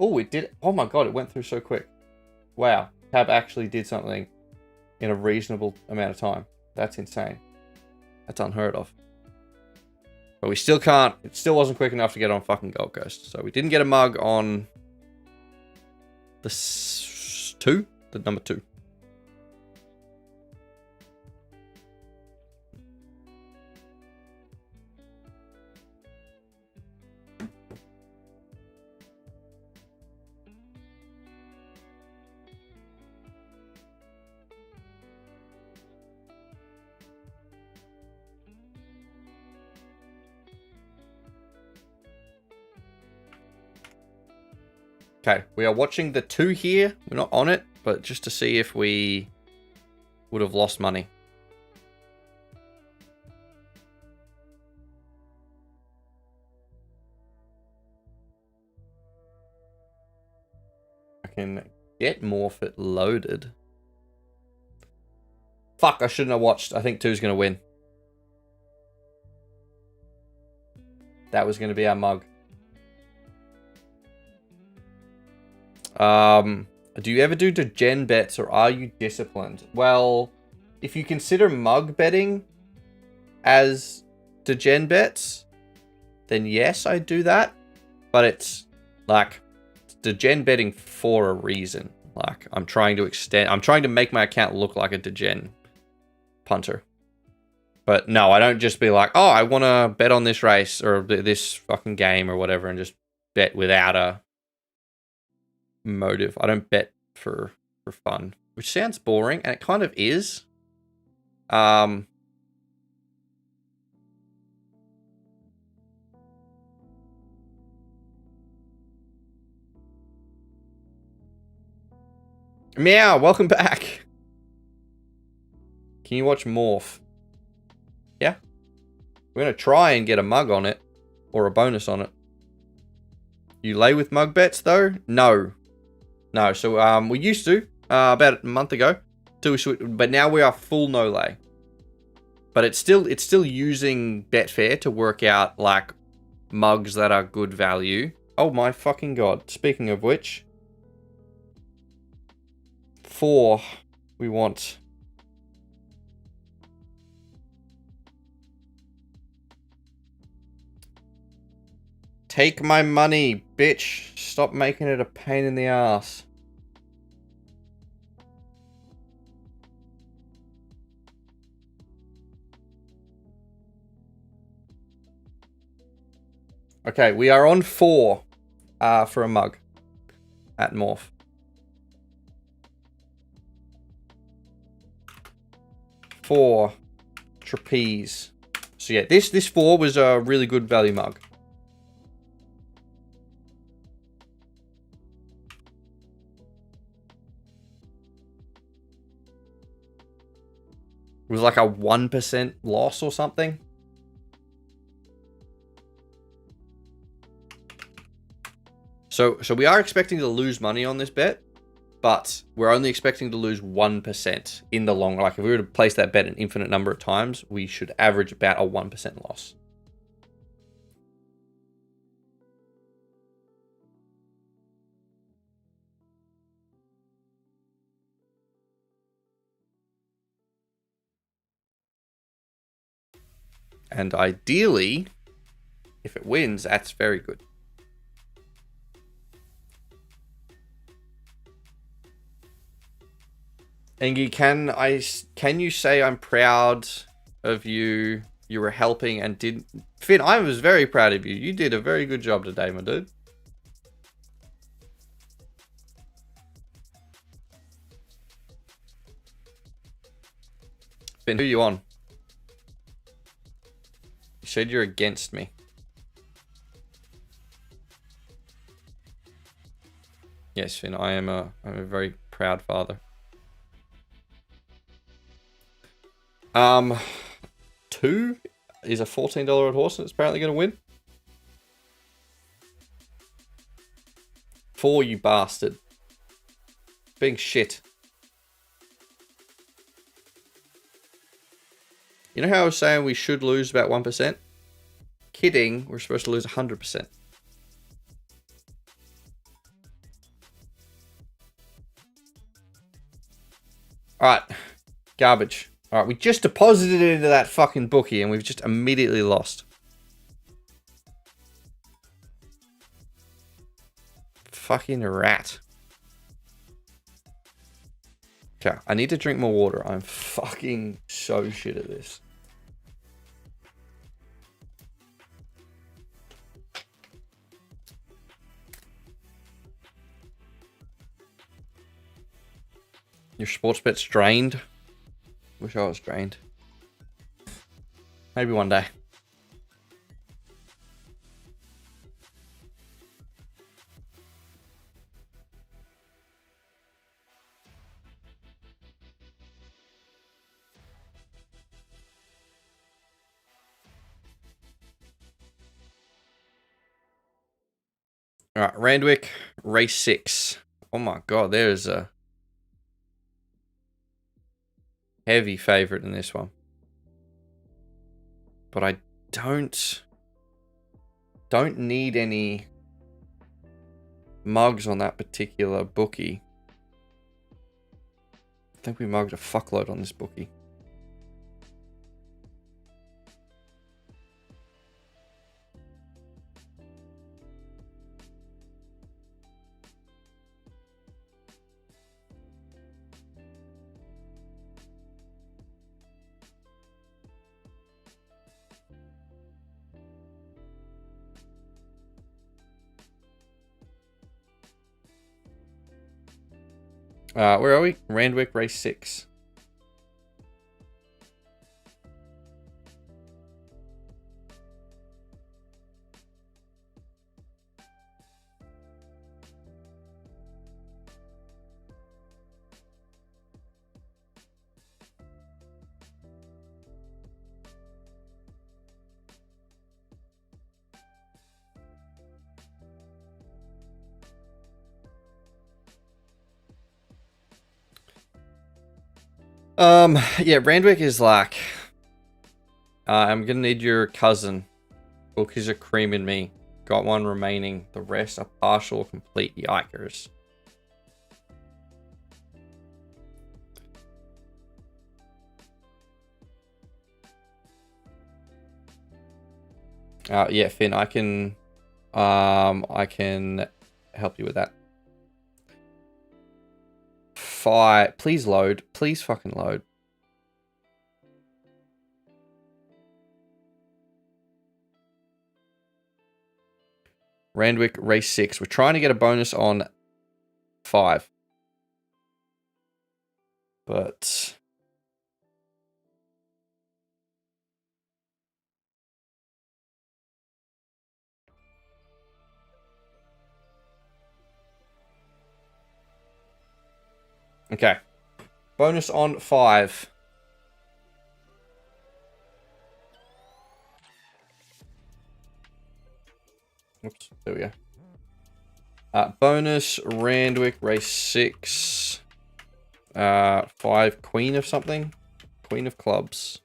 Oh, it did... Oh my god, it went through so quick. Wow, Tab actually did something in a reasonable amount of time. That's insane. That's unheard of. But we still can't... It still wasn't quick enough to get on fucking Gold Coast. So we didn't get a mug on... The number 2. Okay, we are watching the 2 here. We're not on it, but just to see if we would have lost money. I can get more if it loaded. Fuck, I shouldn't have watched. I think 2's going to win. That was going to be our mug. Do you ever do degen bets or are you disciplined? Well, if you consider mug betting as degen bets, then yes, I do that. But it's like degen betting for a reason. Like I'm trying to make my account look like a degen punter. But no, I don't just be like, oh, I want to bet on this race or this fucking game or whatever and just bet without a motive. I don't bet for fun, which sounds boring, and it kind of is. Meow, welcome back. Can you watch Morph? Yeah. We're going to try and get a mug on it, or a bonus on it. You lay with mug bets, though? No. No, so we used to, about a month ago, but now we are full no lay. But it's still using Betfair to work out, like, mugs that are good value. Oh my fucking god. Speaking of which, 4 we want. Take my money, bitch. Stop making it a pain in the ass. Okay, we are on 4 for a mug at Morph. 4 trapeze. So yeah, this 4 was a really good value mug. It was like a 1% loss or something. So we are expecting to lose money on this bet, but we're only expecting to lose 1% in the long run. Like if we were to place that bet an infinite number of times, we should average about a 1% loss. And ideally, if it wins, that's very good. Engie, can you say I'm proud of you? You were helping and did... Finn, I was very proud of you. You did a very good job today, my dude. Finn, who are you on? You said you're against me. Yes, Finn, I'm a very proud father. 2 is a $14 odd horse and it's apparently going to win. 4, you bastard. Being shit. You know how I was saying we should lose about 1%? Kidding, we're supposed to lose 100%. Alright, garbage. Alright, we just deposited it into that fucking bookie and we've just immediately lost. Fucking rat. Okay, I need to drink more water. I'm fucking so shit at this. Your sports bet's drained. Wish I was drained. Maybe one day. Alright, Randwick, race 6. Oh my god, there's a heavy favorite in this one. But I don't need any mugs on that particular bookie. I think we mugged a fuckload on this bookie. Where are we? Randwick, race 6. Yeah, Randwick is like, I'm gonna need your cousin. Bookies are creaming me. Got one remaining. The rest are partial or complete. Yikers. Yeah, Finn, I can help you with that. 5, please load. Please fucking load. Randwick, race 6. We're trying to get a bonus on 5. But... okay. Bonus on 5. Oops, there we go. Bonus, Randwick, race 6. 5, queen of something. Queen of clubs.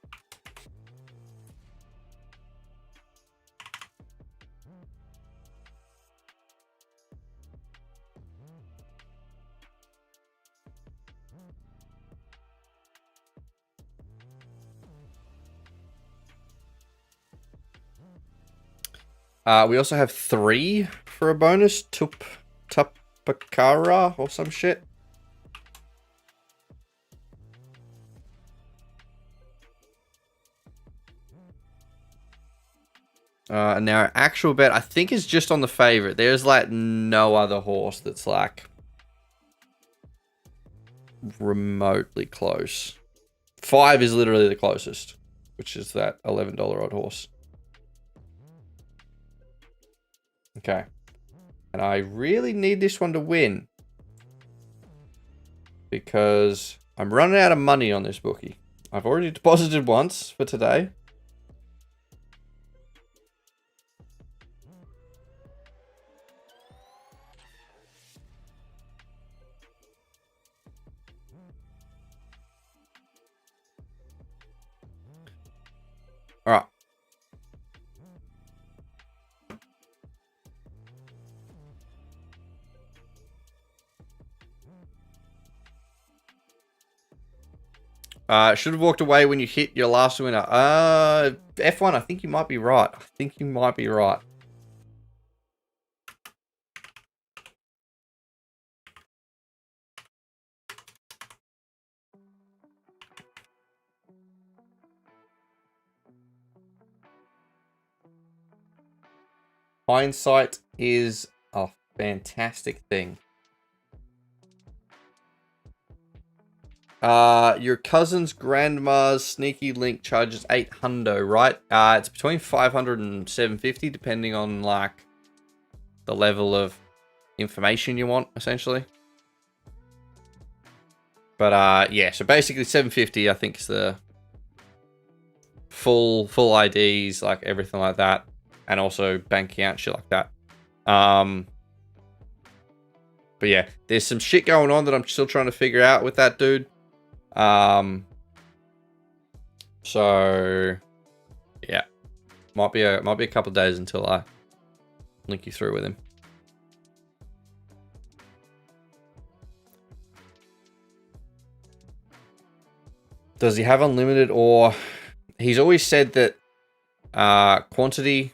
We also have 3 for a bonus. Tupakara or some shit. Now, our actual bet, I think, is just on the favorite. There's, like, no other horse that's, like, remotely close. 5 is literally the closest, which is that $11 odd horse. Okay. And I really need this one to win, because I'm running out of money on this bookie. I've already deposited once for today. All right. Should have walked away when you hit your last winner. F1, I think you might be right. I think you might be right. Hindsight is a fantastic thing. Your cousin's grandma's sneaky link charges 800, right? It's between 500 and 750, depending on, like, the level of information you want, essentially. But, yeah, so basically 750, I think, is the full IDs, like, everything like that. And also bank account, shit like that. But yeah, there's some shit going on that I'm still trying to figure out with that dude. So yeah, might be a couple of days until I link you through with him. Does he have unlimited, or he's always said that quantity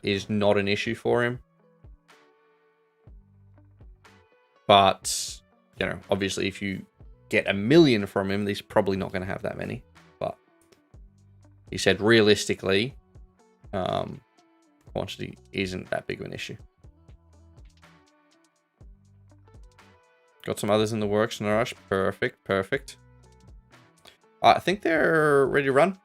is not an issue for him. But, you know, obviously if you get 1 million from him, he's probably not going to have that many. But he said realistically, quantity isn't that big of an issue. Got some others in the works, no rush. Perfect. I think they're ready to run.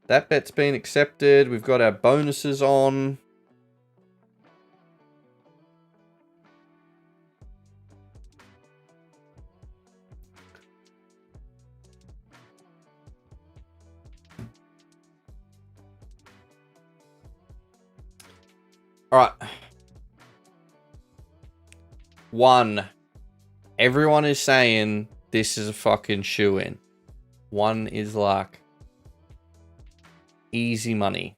That bet's been accepted. We've got our bonuses on. All right. 1. Everyone is saying this is a fucking shoe-in. 1 is like easy money.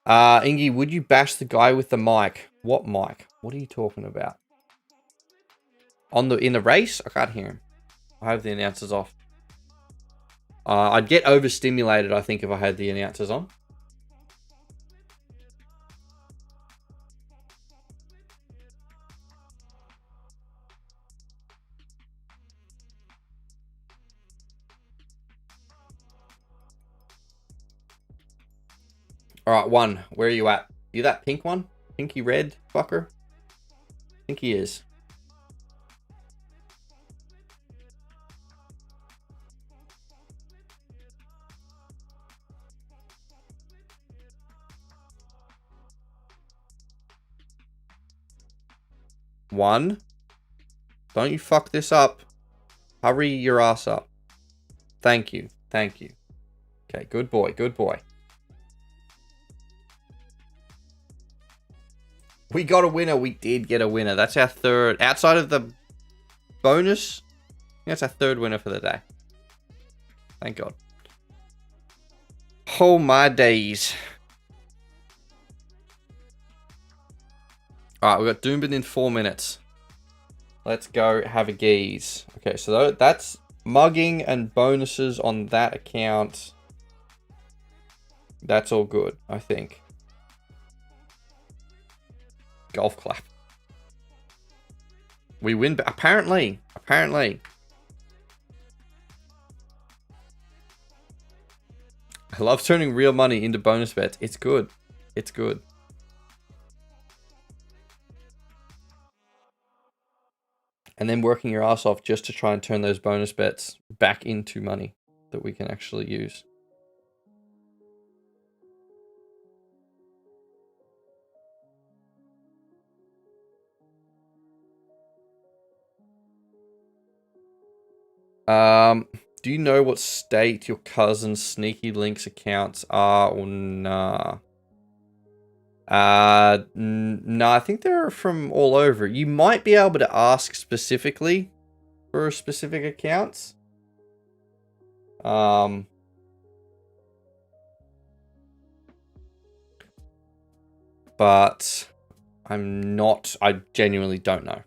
Ingy, would you bash the guy with the mic? What mic? What are you talking about? In the race? I can't hear him. I have the announcers off. I'd get overstimulated, I think, if I had the announcers on. All right, 1. Where are you at? You that pink one? Pinky red fucker? I think he is. One. Don't you fuck this up. Hurry your ass up. Thank you. Okay, good boy. We got a winner. We did get a winner. That's our 3rd. Outside of the bonus, that's our 3rd winner for the day. Thank God. Oh my days. Alright, we've got Doombin in 4 minutes. Let's go have a geeze. Okay, so that's mugging and bonuses on that account. That's all good, I think. Golf clap. We win, apparently. Apparently. I love turning real money into bonus bets. It's good. It's good. And then working your ass off just to try and turn those bonus bets back into money that we can actually use. Do you know what state your cousin's Sneaky Links accounts are or nah? No, I think they're from all over. You might be able to ask specifically for specific accounts. But I genuinely don't know.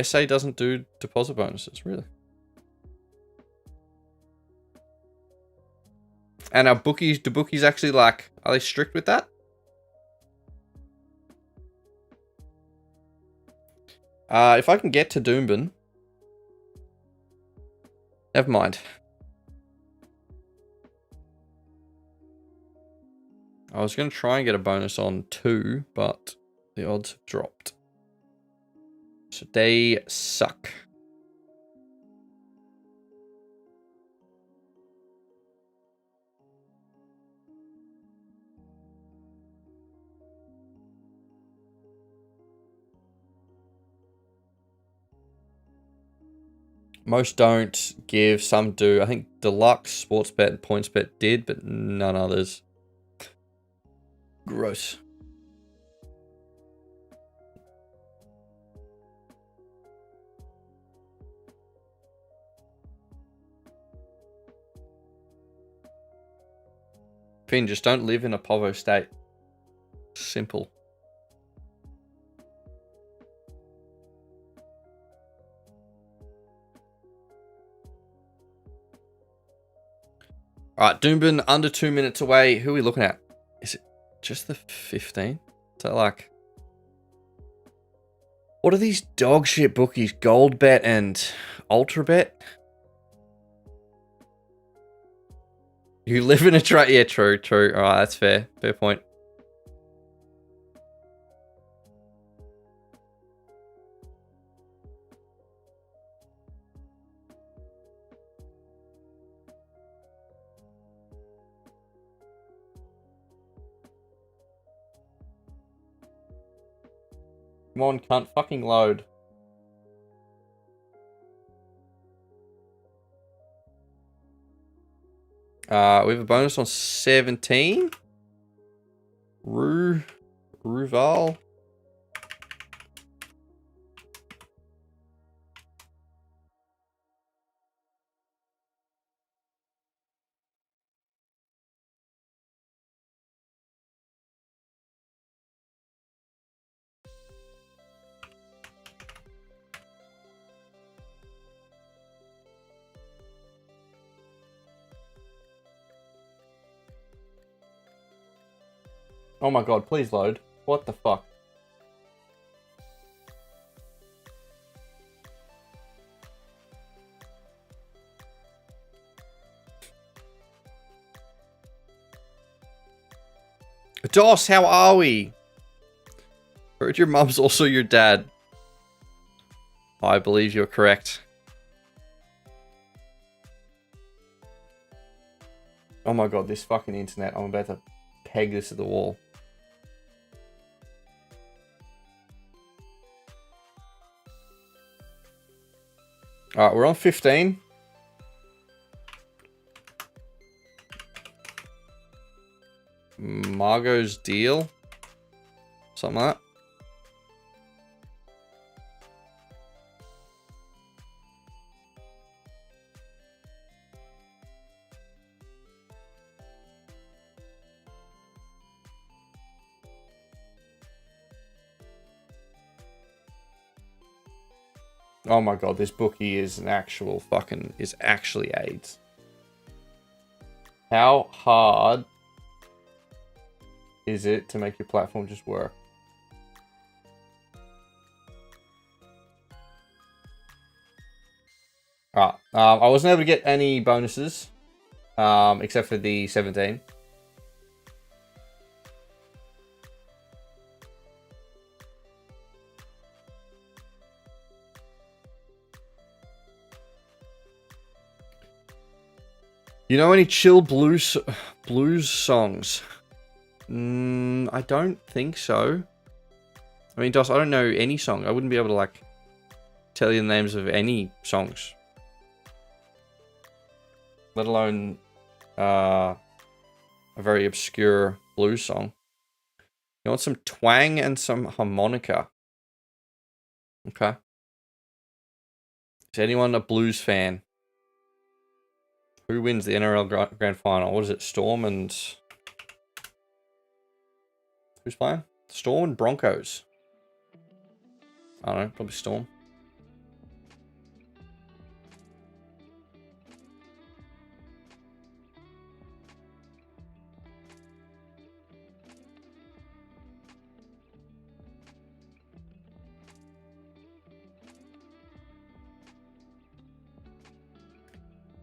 SA doesn't do deposit bonuses, really. And our bookies, do bookies actually like, are they strict with that? If I can get to Doomben. Never mind. I was going to try and get a bonus on 2, but the odds have dropped. So they suck. Most don't give, some do. I think Deluxe, Sportsbet, and PointsBet did, but none others. Gross. Finn, just don't live in a povo state. Simple. Alright, Doomben under 2 minutes away. Who are we looking at? Is it just the 15? So like... What are these dog shit bookies? Gold Bet and Ultra Bet? You live in a trap. Yeah, true. Alright, that's fair. Fair point. Come on, cunt. Fucking load. We have a bonus on 17. Ruval. Oh my god, please load. What the fuck? Doss, how are we? Heard your mum's also your dad. I believe you're correct. Oh my god, this fucking internet. I'm about to peg this to the wall. Alright, we're on 15. Margot's deal. Something like that. Oh my god, this bookie is an actual fucking, is actually AIDS. How hard is it to make your platform just work? Alright, I wasn't able to get any bonuses, except for the 17. You know any chill blues songs? I don't think so. I mean, Dos, I don't know any song. I wouldn't be able to, like, tell you the names of any songs. Let alone a very obscure blues song. You want some twang and some harmonica. Okay. Is anyone a blues fan? Who wins the NRL Grand Final? What is it? Storm and... Who's playing? Storm and Broncos. I don't know. Probably Storm.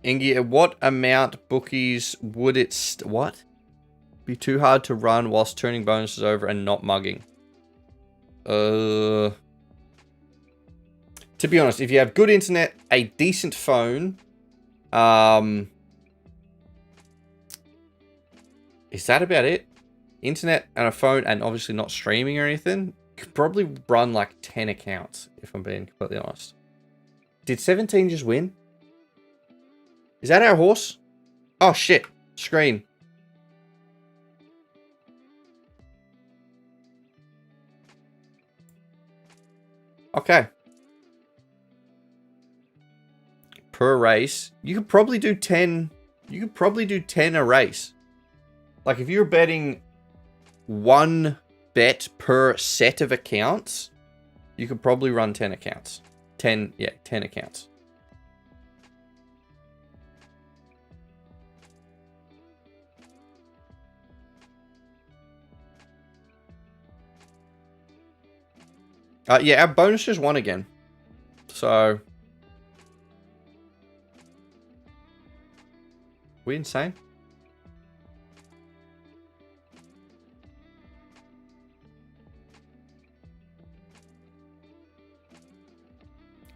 Ingy, at what amount bookies would it... What? Be too hard to run whilst turning bonuses over and not mugging? To be honest, if you have good internet, a decent phone, is that about it? Internet and a phone, and obviously not streaming or anything, could probably run like 10 accounts, if I'm being completely honest. Did 17 just win? Is that our horse? Oh shit, screen. Okay. Per race, you could probably do 10. You could probably do 10 a race. Like if you're betting one bet per set of accounts, you could probably run 10 accounts. 10 accounts. Yeah, our bonus just won again. So... We insane?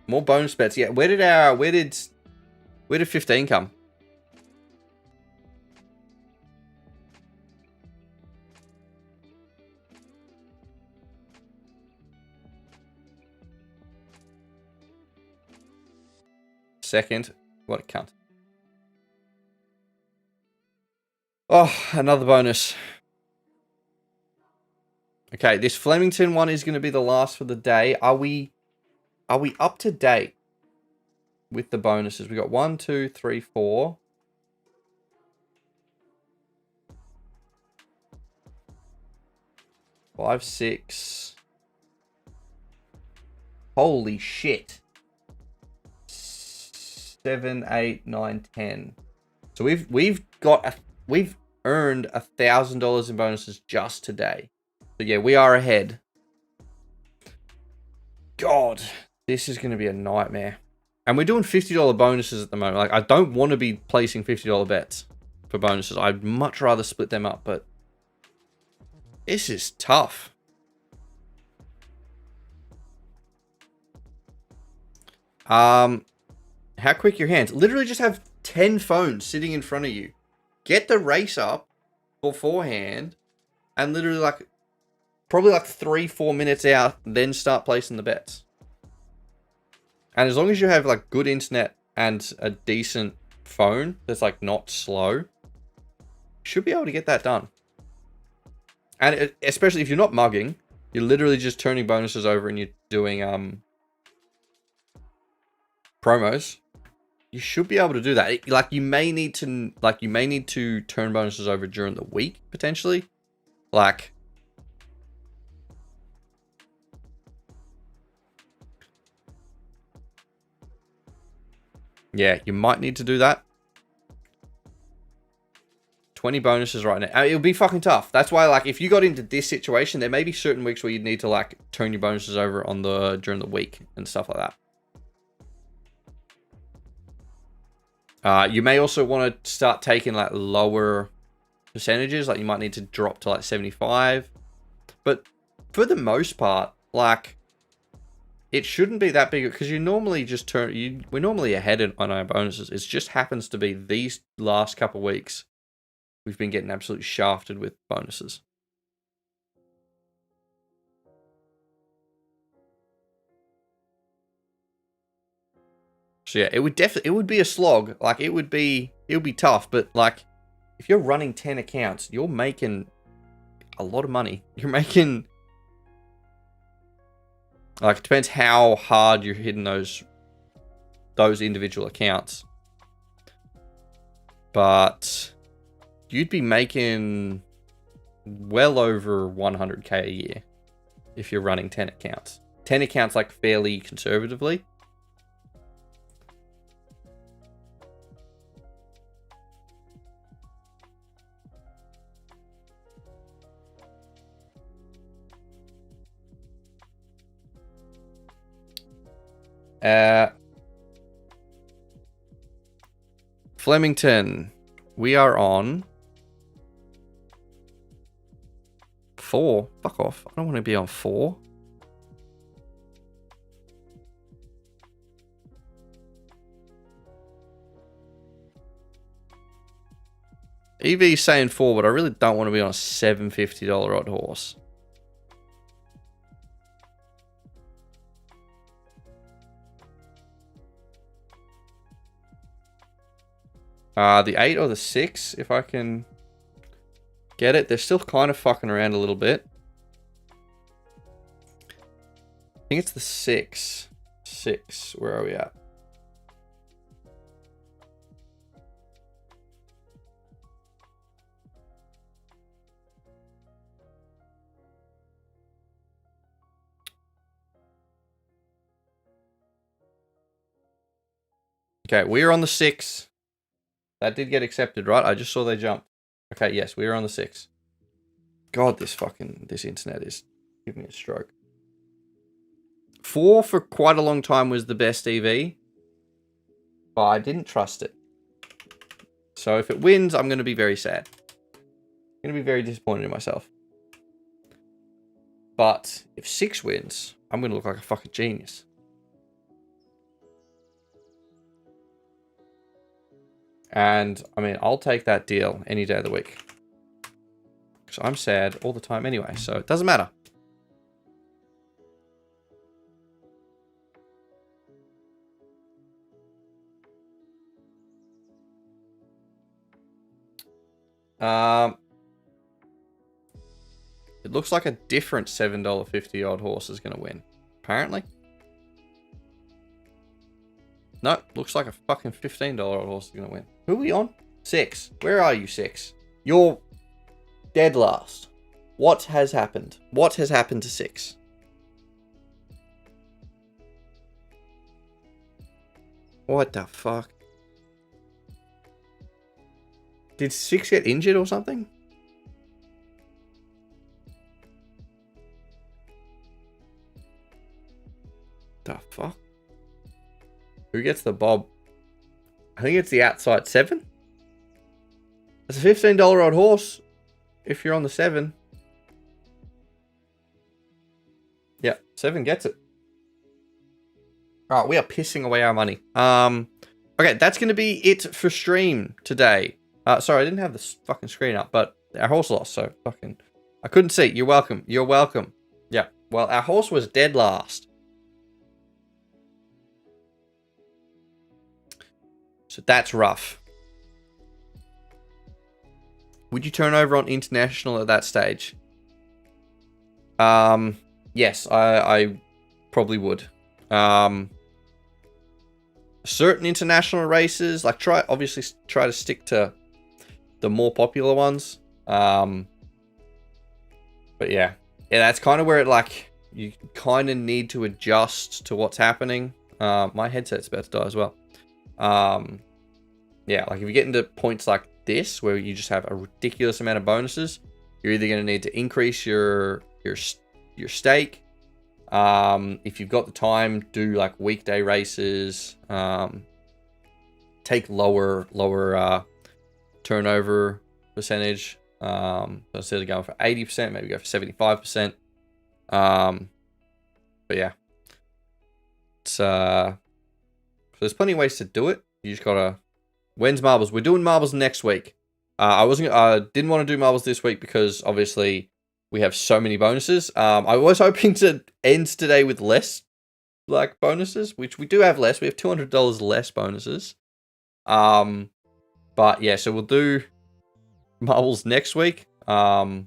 More bonus bets. Yeah, where did 15 come? Second. What a cunt. Oh, another bonus. Okay, this Flemington one is going to be the last for the day. Are we up to date with the bonuses? We got 1, 2, 3, 4. 5, 6. Holy shit. 7, 8, 9, 10. So we've earned $1,000 in bonuses just today. So yeah, we are ahead. God, this is going to be a nightmare. And we're doing $50 bonuses at the moment. Like, I don't want to be placing $50 bets for bonuses. I'd much rather split them up, but this is tough. How quick your hands? Literally just have 10 phones sitting in front of you. Get the race up beforehand and literally like probably like 3-4 minutes out, then start placing the bets. And as long as you have like good internet and a decent phone that's like not slow, you should be able to get that done. And especially if you're not mugging, you're literally just turning bonuses over and you're doing promos. You should be able to do that. Like you may need to turn bonuses over during the week potentially. Like yeah, you might need to do that. 20 bonuses right now. It'll be fucking tough. That's why, like, if you got into this situation, there may be certain weeks where you'd need to, like, turn your bonuses over on during the week and stuff like that. You may also want to start taking, like, lower percentages. Like, you might need to drop to, like, 75. But for the most part, like, it shouldn't be that big, because you normally just we're normally ahead on our bonuses. It just happens to be these last couple of weeks we've been getting absolutely shafted with bonuses. So yeah, it would be a slog. Like, it would be tough, but like, if you're running 10 accounts, you're making a lot of money. You're making, like, it depends how hard you're hitting those individual accounts. But you'd be making well over 100k a year if you're running 10 accounts. 10 accounts, like, fairly conservatively. Flemington, we are on 4. Fuck off. I don't want to be on 4. EV's saying 4, but I really don't want to be on a $750 odd horse. The 8 or the 6, if I can get it. They're still kind of fucking around a little bit. I think it's the 6. 6, where are we at? Okay, we're on the 6. That did get accepted, right? I just saw they jumped. Okay, yes, we are on the 6. God, this internet is giving me a stroke. 4 for quite a long time was the best EV, but I didn't trust it. So if it wins, I'm going to be very sad. I'm going to be very disappointed in myself. But if 6 wins, I'm going to look like a fucking genius. And, I mean, I'll take that deal any day of the week. Because I'm sad all the time anyway, so it doesn't matter. It looks like a different $7.50 odd horse is going to win. Apparently. No, looks like a fucking $15 odd horse is going to win. Who are we on? 6. Where are you, 6? You're dead last. What has happened? What has happened to 6? What the fuck? Did 6 get injured or something? The fuck? Who gets the bob? I think it's the outside 7. It's a $15 odd horse if you're on the 7. Yeah, 7 gets it. Alright, we are pissing away our money. Okay, that's going to be it for stream today. Sorry, I didn't have this fucking screen up, but our horse lost, so fucking... I couldn't see. You're welcome. You're welcome. Yeah, well, our horse was dead last. So that's rough. Would you turn over on international at that stage? Yes, I probably would. Certain international races, like obviously try to stick to the more popular ones. But yeah, that's kind of where it, like, you kind of need to adjust to what's happening. My headset's about to die as well. Yeah, like if you get into points like this, where you just have a ridiculous amount of bonuses, you're either going to need to increase your stake. If you've got the time, do like weekday races. Take lower turnover percentage. So instead of going for 80%, maybe go for 75%. But yeah, it's so there's plenty of ways to do it. You just gotta. When's marbles? We're doing marbles next week. I didn't want to do marbles this week because obviously we have so many bonuses. I was hoping to end today with less like bonuses, which we do have less. We have $200 less bonuses. But yeah, so we'll do marbles next week. I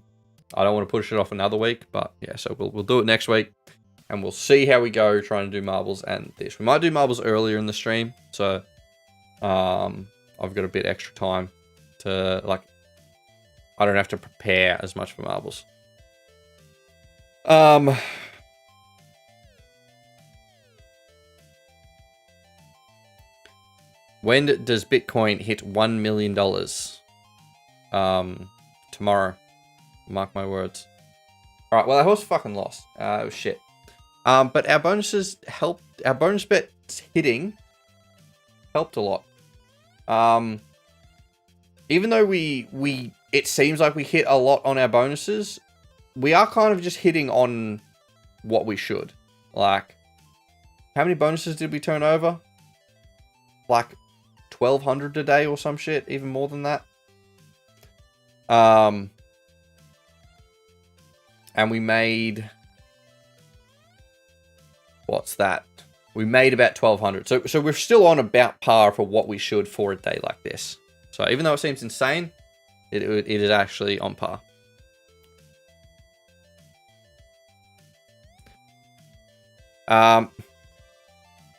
don't want to push it off another week, but yeah, so we'll do it next week, and we'll see how we go trying to do marbles and this. We might do marbles earlier in the stream, so I've got a bit extra time to like. I don't have to prepare as much for marbles. When does Bitcoin hit $1 million? Tomorrow. Mark my words. Alright, well, our horse fucking lost. It was shit. But our bonuses helped. Our bonus bets hitting helped a lot. Even though it seems like we hit a lot on our bonuses, we are kind of just hitting on what we should. Like, how many bonuses did we turn over? Like 1,200 a day or some shit, even more than that. And we made, what's that? We made about 1,200. So we're still on about par for what we should for a day like this. So even though it seems insane, it is actually on par.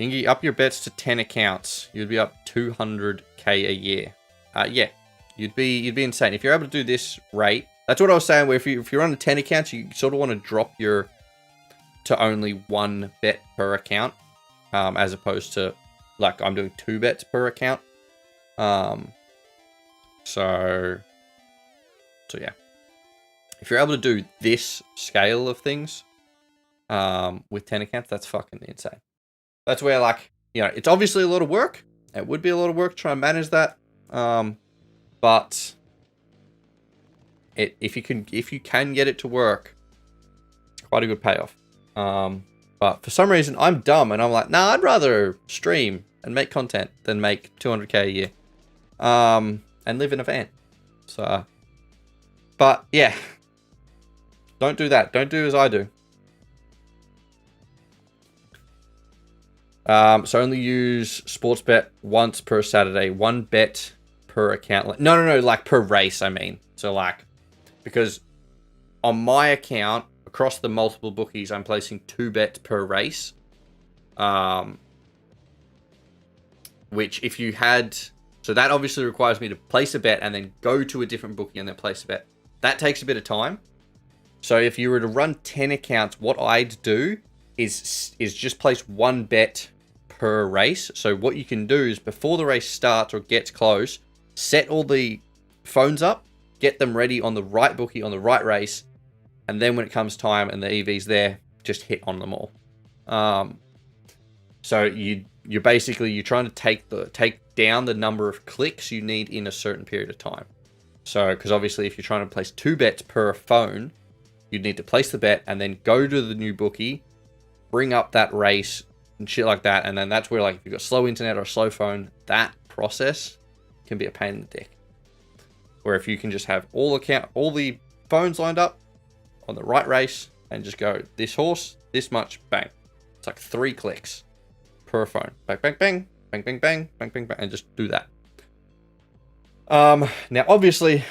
Ingy, up your bets to 10 accounts. You'd be up 200k a year. Yeah, you'd be insane if you're able to do this rate. That's what I was saying. Where if you're on 10 accounts, you sort of want to drop your to only 1 bet per account, as opposed to like I'm doing 2 bets per account. So yeah, if you're able to do this scale of things, with 10 accounts, that's fucking insane. That's where, like, you know, it's obviously a lot of work. It would be a lot of work to try and manage that. But if you can get it to work, it's quite a good payoff. But for some reason, I'm dumb and I'm like, nah, I'd rather stream and make content than make 200k a year. And live in a van. So, but yeah, don't do that. Don't do as I do. So only use sports bet once per Saturday, 1 bet per account. No, like per race, I mean. So like, because on my account, across the multiple bookies, I'm placing 2 bets per race. Which if you had, so that obviously requires me to place a bet and then go to a different bookie and then place a bet. That takes a bit of time. So if you were to run 10 accounts, what I'd do is just place 1 bet per race. So what you can do is before the race starts or gets close, set all the phones up, get them ready on the right bookie on the right race, and then when it comes time and the EV's there, just hit on them all. So you're trying to take down the number of clicks you need in a certain period of time. So because obviously if you're trying to place 2 bets per phone, you'd need to place the bet and then go to the new bookie, bring up that race and shit like that, and then that's where, like, if you've got slow internet or a slow phone, that process can be a pain in the dick. Where if you can just have all the phones lined up on the right race and just go this horse, this much, bang. It's like 3 clicks per phone. Bang, bang, bang, bang, bang, bang, bang, bang, bang, and just do that. Now obviously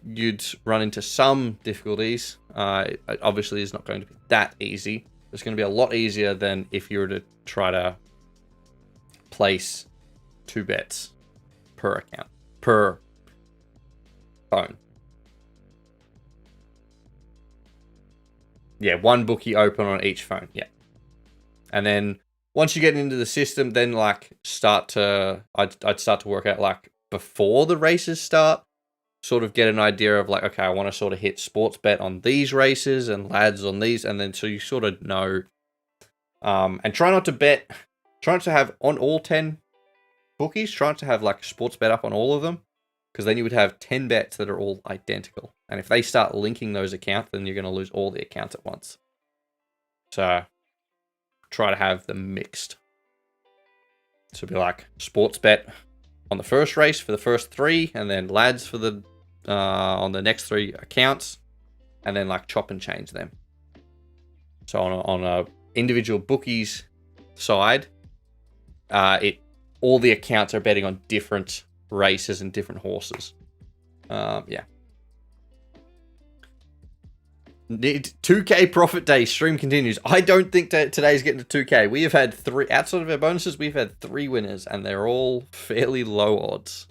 you'd run into some difficulties. It obviously is not going to be that easy. It's going to be a lot easier than if you were to try to place 2 bets per account, per phone. Yeah, 1 bookie open on each phone, yeah. And then once you get into the system, then like I'd start to work out like before the races start. Sort of get an idea of like, okay, I want to sort of hit sports bet on these races and lads on these, and then so you sort of know. And try not to have on all 10 bookies, try not to have like sports bet up on all of them, because then you would have 10 bets that are all identical. And if they start linking those accounts, then you're going to lose all the accounts at once. So try to have them mixed. So it'd be like sports bet on the first race for the first 3, and then lads for the on the next 3 accounts, and then like chop and change them. So on a individual bookies side, all the accounts are betting on different races and different horses. Yeah. 2K profit day stream continues. I don't think today's getting to 2K. We have had 3 outside of our bonuses. We've had 3 winners, and they're all fairly low odds.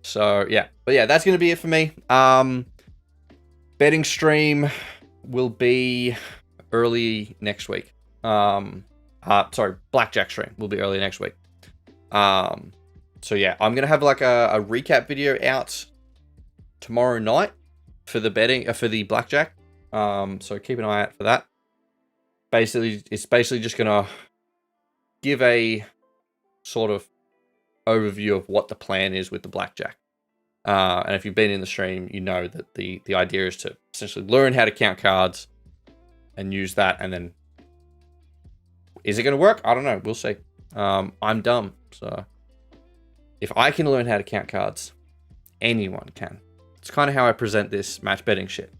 So yeah, but yeah, that's gonna be it for me. Betting stream will be early next week. Sorry, blackjack stream will be early next week. So yeah, I'm gonna have like a recap video out tomorrow night for the betting for the blackjack. So keep an eye out for that. Basically, it's basically just gonna give a sort of overview of what the plan is with the blackjack. And if you've been in the stream, you know that the idea is to essentially learn how to count cards and use that, and then is it going to work? I don't know. We'll see. I'm dumb, so if I can learn how to count cards, anyone can. It's kind of how I present this match betting shit.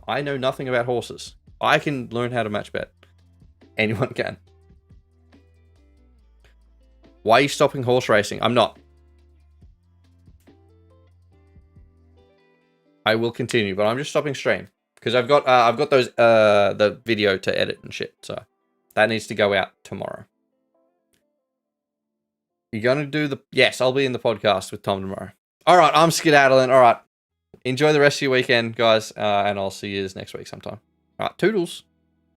I know nothing about horses. I can learn how to match bet. Anyone can. Why are you stopping horse racing? I'm not. I will continue, but I'm just stopping stream because I've got those the video to edit and shit. So that needs to go out tomorrow. You're gonna do the yes? I'll be in the podcast with Tom tomorrow. All right, I'm skedaddling. All right, enjoy the rest of your weekend, guys, and I'll see you next week sometime. All right, toodles.